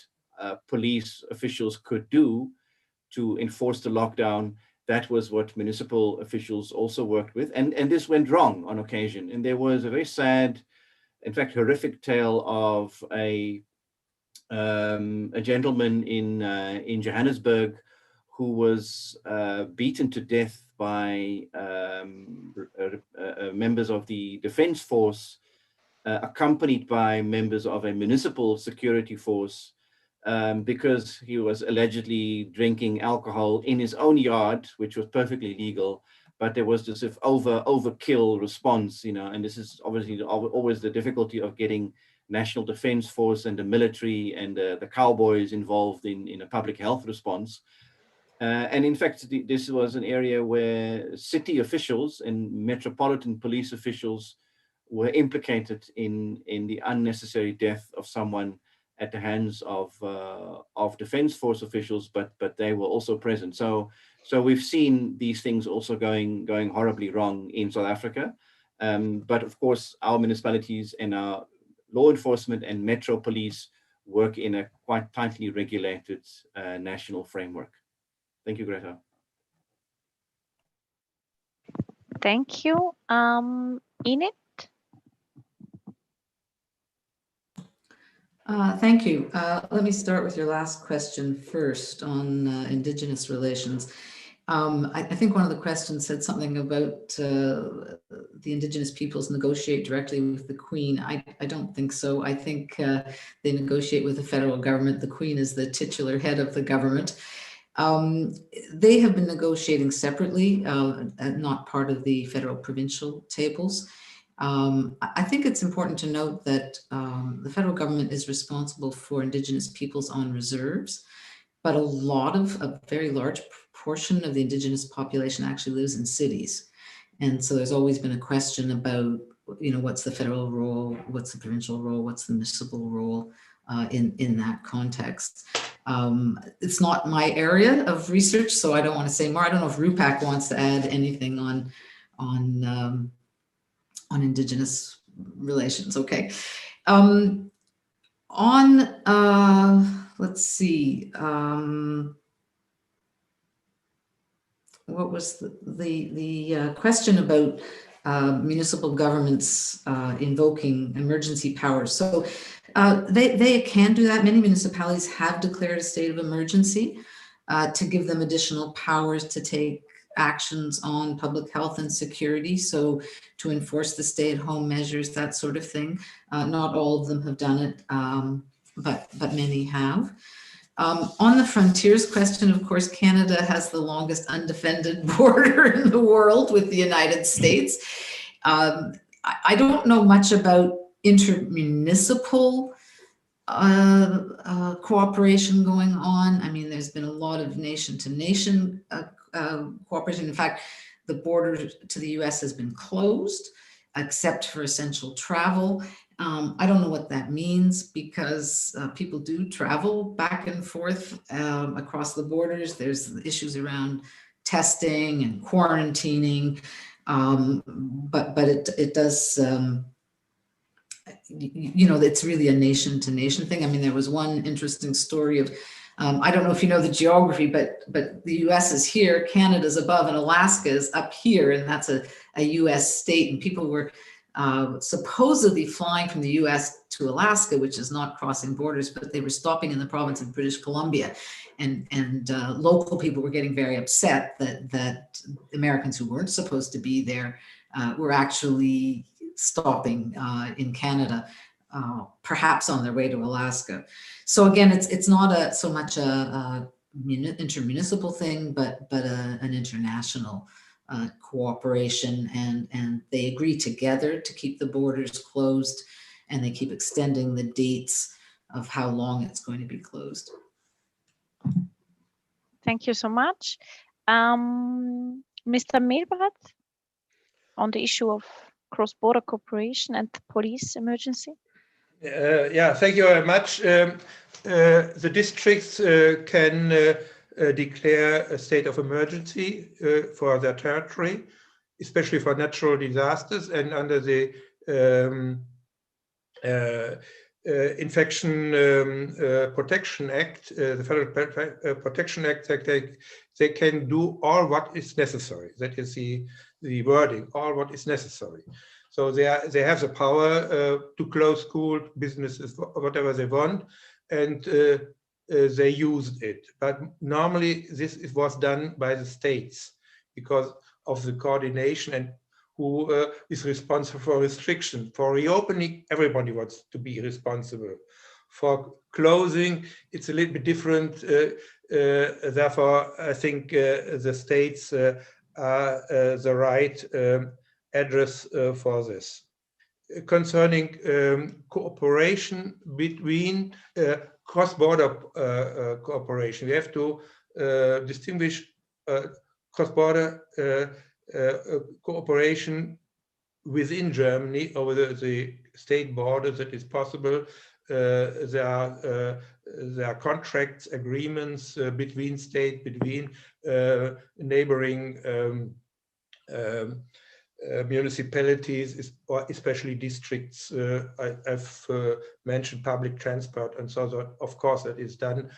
police officials could do to enforce the lockdown, that was what municipal officials also worked with. And this went wrong on occasion. And there was a very sad, in fact, horrific tale of a gentleman in Johannesburg who was beaten to death by members of the defense force, accompanied by members of a municipal security force, because he was allegedly drinking alcohol in his own yard, which was perfectly legal. But there was this overkill response, and this is obviously always the difficulty of getting national defense force and the military and the cowboys involved in a public health response. And in fact, this was an area where city officials and metropolitan police officials were implicated in the unnecessary death of someone at the hands of defense force officials, but they were also present. So we've seen these things also going horribly wrong in South Africa. But of course, our municipalities and our law enforcement and metro police work in a quite tightly regulated national framework. Thank you, Greta. Thank you. Enid? Thank you. Let me start with your last question first on Indigenous relations. I think one of the questions said something about the Indigenous peoples negotiate directly with the Queen. I don't think so. I think they negotiate with the federal government. The Queen is the titular head of the government. They have been negotiating separately, not part of the federal provincial tables. I think it's important to note that the federal government is responsible for Indigenous peoples on reserves, but a very large portion of the Indigenous population actually lives in cities. And so there's always been a question about, what's the federal role, what's the provincial role, what's the municipal role in that context. It's not my area of research, so I don't want to say more. I don't know if Rupak wants to add anything on Indigenous relations. Okay. Let's see. What was the question about municipal governments invoking emergency powers? So they can do that. Many municipalities have declared a state of emergency to give them additional powers to take actions on public health and security. So to enforce the stay-at-home measures, that sort of thing. Not all of them have done it, but many have. On the frontiers question, of course, Canada has the longest undefended border in the world with the United States. I don't know much about intermunicipal cooperation going on. I mean, there's been a lot of nation-to-nation cooperation. In fact, the border to the US has been closed, except for essential travel. I don't know what that means, because people do travel back and forth across the borders. There's issues around testing and quarantining, but it does, it's really a nation-to-nation thing. I mean, there was one interesting story of, I don't know if you know the geography, but the US is here, Canada's above, and Alaska is up here, and that's a US state, and people were supposedly flying from the US to Alaska, which is not crossing borders, but they were stopping in the province of British Columbia, and local people were getting very upset that Americans who weren't supposed to be there were actually stopping in Canada, perhaps on their way to Alaska. So again, it's not so much a intermunicipal thing, but an international cooperation, and they agree together to keep the borders closed, and they keep extending the dates of how long it's going to be closed. Thank you so much. Mr. Mehlbart, on the issue of cross-border cooperation and police emergency. Yeah, thank you very much. The districts can declare a state of emergency for their territory, especially for natural disasters, and under the Infection Protection Act, the Federal Protection Act, they can do all what is necessary. That is the wording, all what is necessary. So they have the power to close school, businesses, whatever they want, and they used it. But normally this was done by the states because of the coordination and who is responsible for restriction. For reopening, everybody wants to be responsible. For closing, it's a little bit different. Therefore, I think the states are the right address for this. Concerning cooperation between cross-border cooperation, we have to distinguish cross-border cooperation within Germany over the state borders that is possible. There are contracts, agreements between states, between neighboring municipalities, or especially districts. I've mentioned public transport, and so that, of course, that is done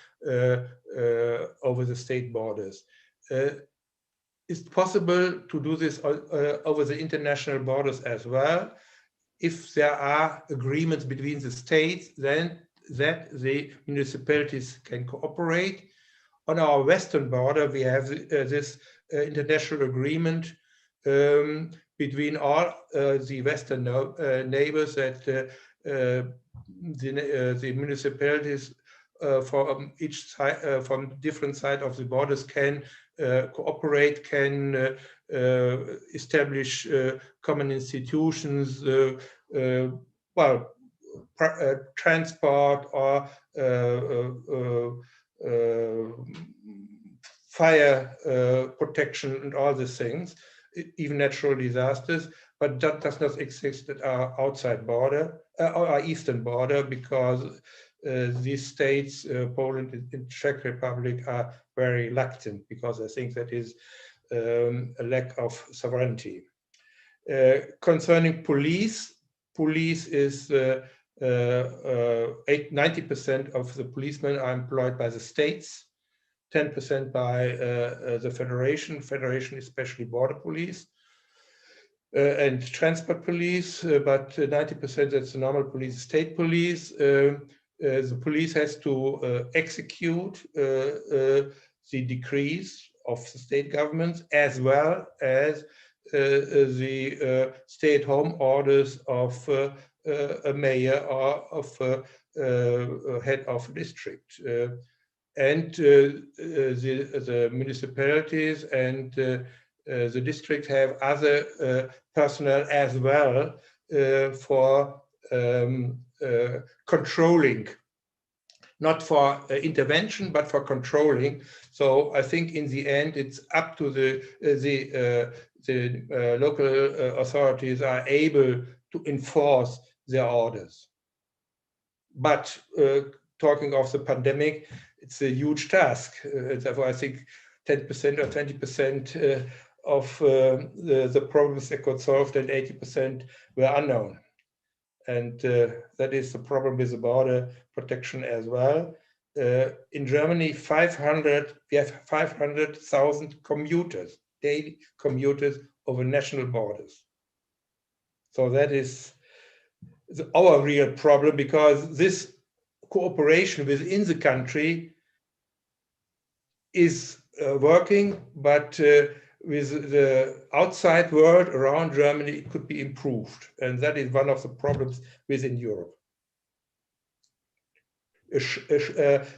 over the state borders. It's possible to do this over the international borders as well. If there are agreements between the states, then that the municipalities can cooperate. On our western border, we have this international agreement between all the western neighbors that the municipalities from each side, from different sides of the borders, can cooperate, can establish common institutions, well, transport or fire protection and all these things, even natural disasters, but that does not exist at our outside border, or our eastern border, because these states, Poland and Czech Republic, are very reluctant, because I think that is a lack of sovereignty. Concerning police is 90% of the policemen are employed by the states, 10% by the federation, especially border police and transport police, but 90% that's the normal police, state police. The police has to execute the decrees of the state governments, as well as the stay-at-home orders of a mayor or of a head of a district. And the municipalities and the district have other personnel as well for controlling, not for intervention, but for controlling. So I think in the end, it's up to the local authorities are able to enforce their orders. But talking of the pandemic, it's a huge task. Therefore, I think 10% or 20% of the problems they could solve, and 80% were unknown. And that is the problem with the border protection as well. In Germany, we have 500,000 commuters, daily commuters over national borders. So that is our real problem, because this cooperation within the country is working, but with the outside world around Germany, it could be improved. And that is one of the problems within Europe.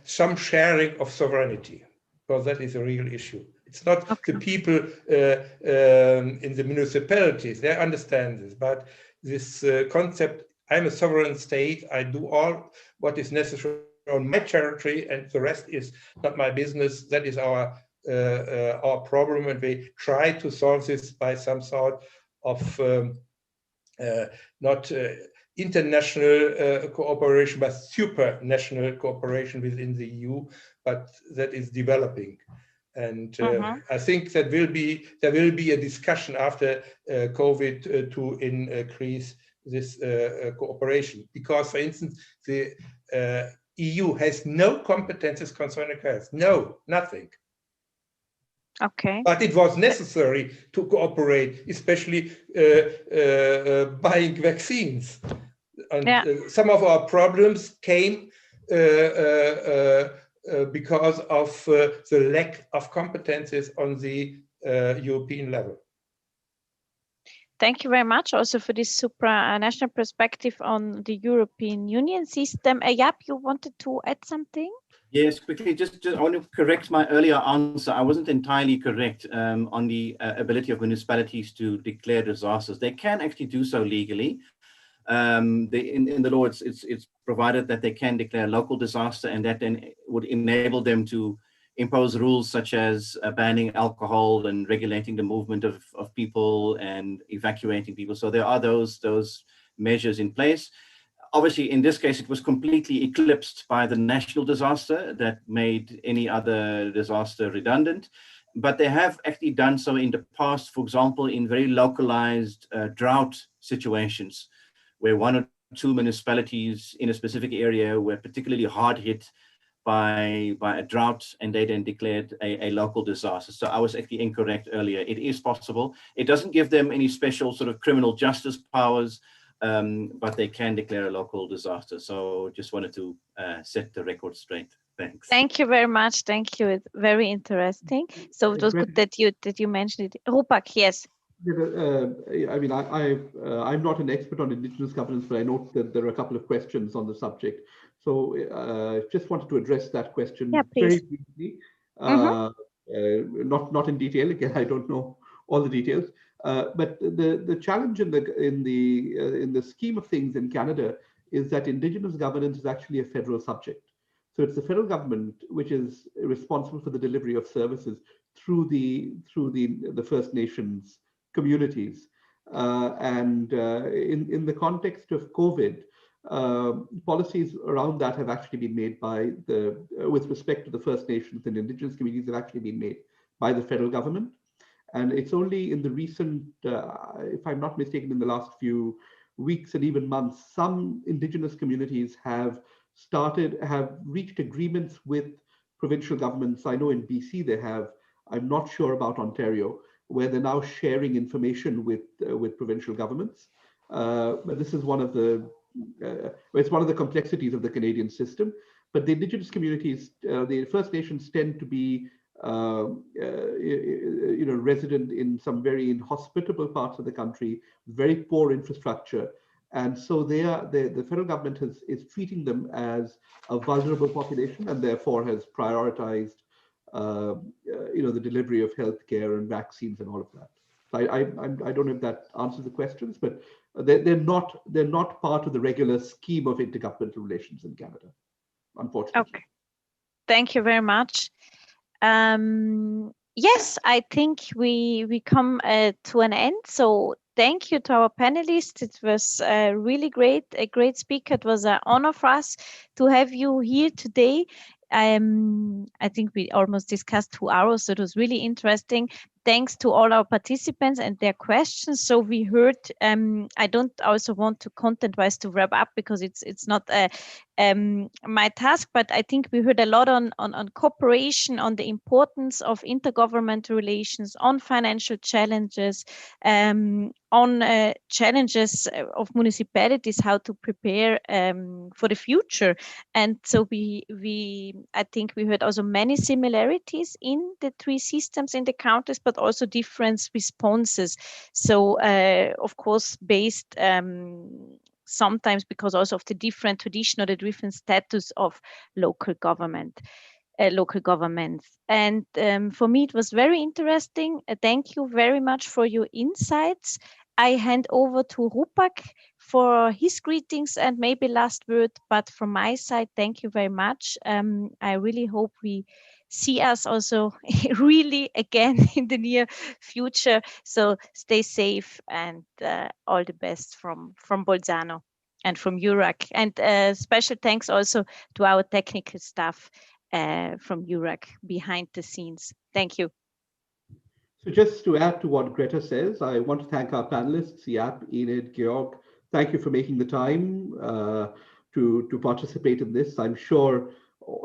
Some sharing of sovereignty, because that is a real issue. It's not the people in the municipalities, they understand this, but this concept, I'm a sovereign state, I do all what is necessary on my territory, and the rest is not my business. That is our problem, and we try to solve this by some sort of not international cooperation, but supranational cooperation within the EU, but that is developing. And I think that there will be a discussion after COVID to increase this cooperation, because, for instance, the EU has no competences concerning health, nothing. Okay. But it was necessary to cooperate, especially buying vaccines. And some of our problems came because of the lack of competences on the European level. Thank you very much also for this supranational perspective on the European Union system. Jaap, you wanted to add something? Yes, quickly, just I want to correct my earlier answer. I wasn't entirely correct on the ability of municipalities to declare disasters. They can actually do so legally. In the law, it's provided that they can declare a local disaster, and that then would enable them to impose rules such as banning alcohol and regulating the movement of people and evacuating people. So there are those measures in place. Obviously, in this case, it was completely eclipsed by the national disaster that made any other disaster redundant. But they have actually done so in the past, for example, in very localized drought situations, where one or two municipalities in a specific area were particularly hard hit by a drought, and they then declared a local disaster. So I was actually incorrect earlier. It is possible. It doesn't give them any special sort of criminal justice powers, but they can declare a local disaster. So just wanted to set the record straight. Thanks. Thank you very much. Thank you. It's very interesting. So it was good that you mentioned it. Rupak, yes. I mean, I'm not an expert on indigenous governance, but I note that there are a couple of questions on the subject. So just wanted to address that question very briefly, not in detail. Again, I don't know all the details, but the challenge in the scheme of things in Canada is that indigenous governance is actually a federal subject. So it's the federal government which is responsible for the delivery of services through the First Nations communities. In the context of COVID, policies around that have actually been made with respect to the First Nations and Indigenous communities, have actually been made by the federal government. And it's only in the recent, if I'm not mistaken, in the last few weeks and even months, some Indigenous communities have reached agreements with provincial governments. I know in BC they have. I'm not sure about Ontario, where they're now sharing information with provincial governments. But this is one of the complexities of the Canadian system. But the Indigenous communities, the First Nations, tend to be resident in some very inhospitable parts of the country, very poor infrastructure. And so the federal government is treating them as a vulnerable population, and therefore has prioritized the delivery of healthcare and vaccines and all of that. So I don't know if that answers the questions, but they're not part of the regular scheme of intergovernmental relations in Canada, unfortunately. Okay, thank you very much. Yes, I think we come to an end. So thank you to our panelists. It was really great, a great speaker. It was an honor for us to have you here today. I think we almost discussed 2 hours, so it was really interesting. Thanks to all our participants and their questions. So we heard, I don't also want to content-wise to wrap up because it's not my task, but I think we heard a lot on cooperation, on the importance of intergovernmental relations, on financial challenges, on challenges of municipalities, how to prepare for the future. And so I think we heard also many similarities in the 3 systems in the countries, but also different responses. So of course, based sometimes because also of the different tradition or the different status of local governments. And for me, it was very interesting. Thank you very much for your insights. I hand over to Rupak for his greetings and maybe last word, but from my side, thank you very much. I really hope we see us also really again in the near future. So stay safe and all the best from Bolzano and from Eurac. And special thanks also to our technical staff from Eurac behind the scenes. Thank you. So just to add to what Greta says, I want to thank our panelists, Jaap, Enid, Georg. Thank you for making the time to participate in this. I'm sure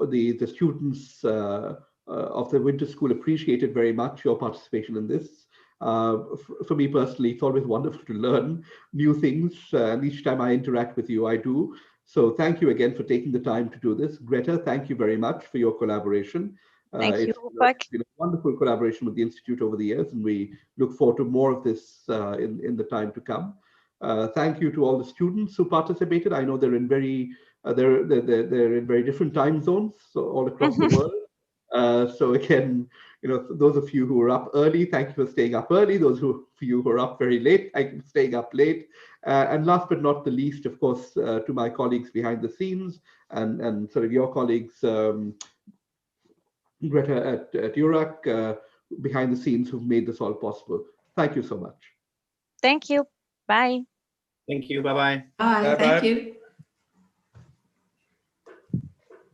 the students of the winter school appreciated very much your participation in this. For me personally, it's always wonderful to learn new things, and each time I interact with you, I do. So thank you again for taking the time to do this. Greta, thank you very much for your collaboration. Thank you, Rupak. It's been a wonderful collaboration with the Institute over the years, and we look forward to more of this in the time to come. Thank you to all the students who participated. I know they're in very different time zones, so all across the world. So again, those of you who are up early, thank you for staying up early. Those of you who are up very late, thank you for staying up late. And last but not the least, of course, to my colleagues behind the scenes and sort of your colleagues, Greta at Eurac, behind the scenes, who've made this all possible. Thank you so much. Thank you. Bye. Thank you. Bye-bye. Bye. Thank you.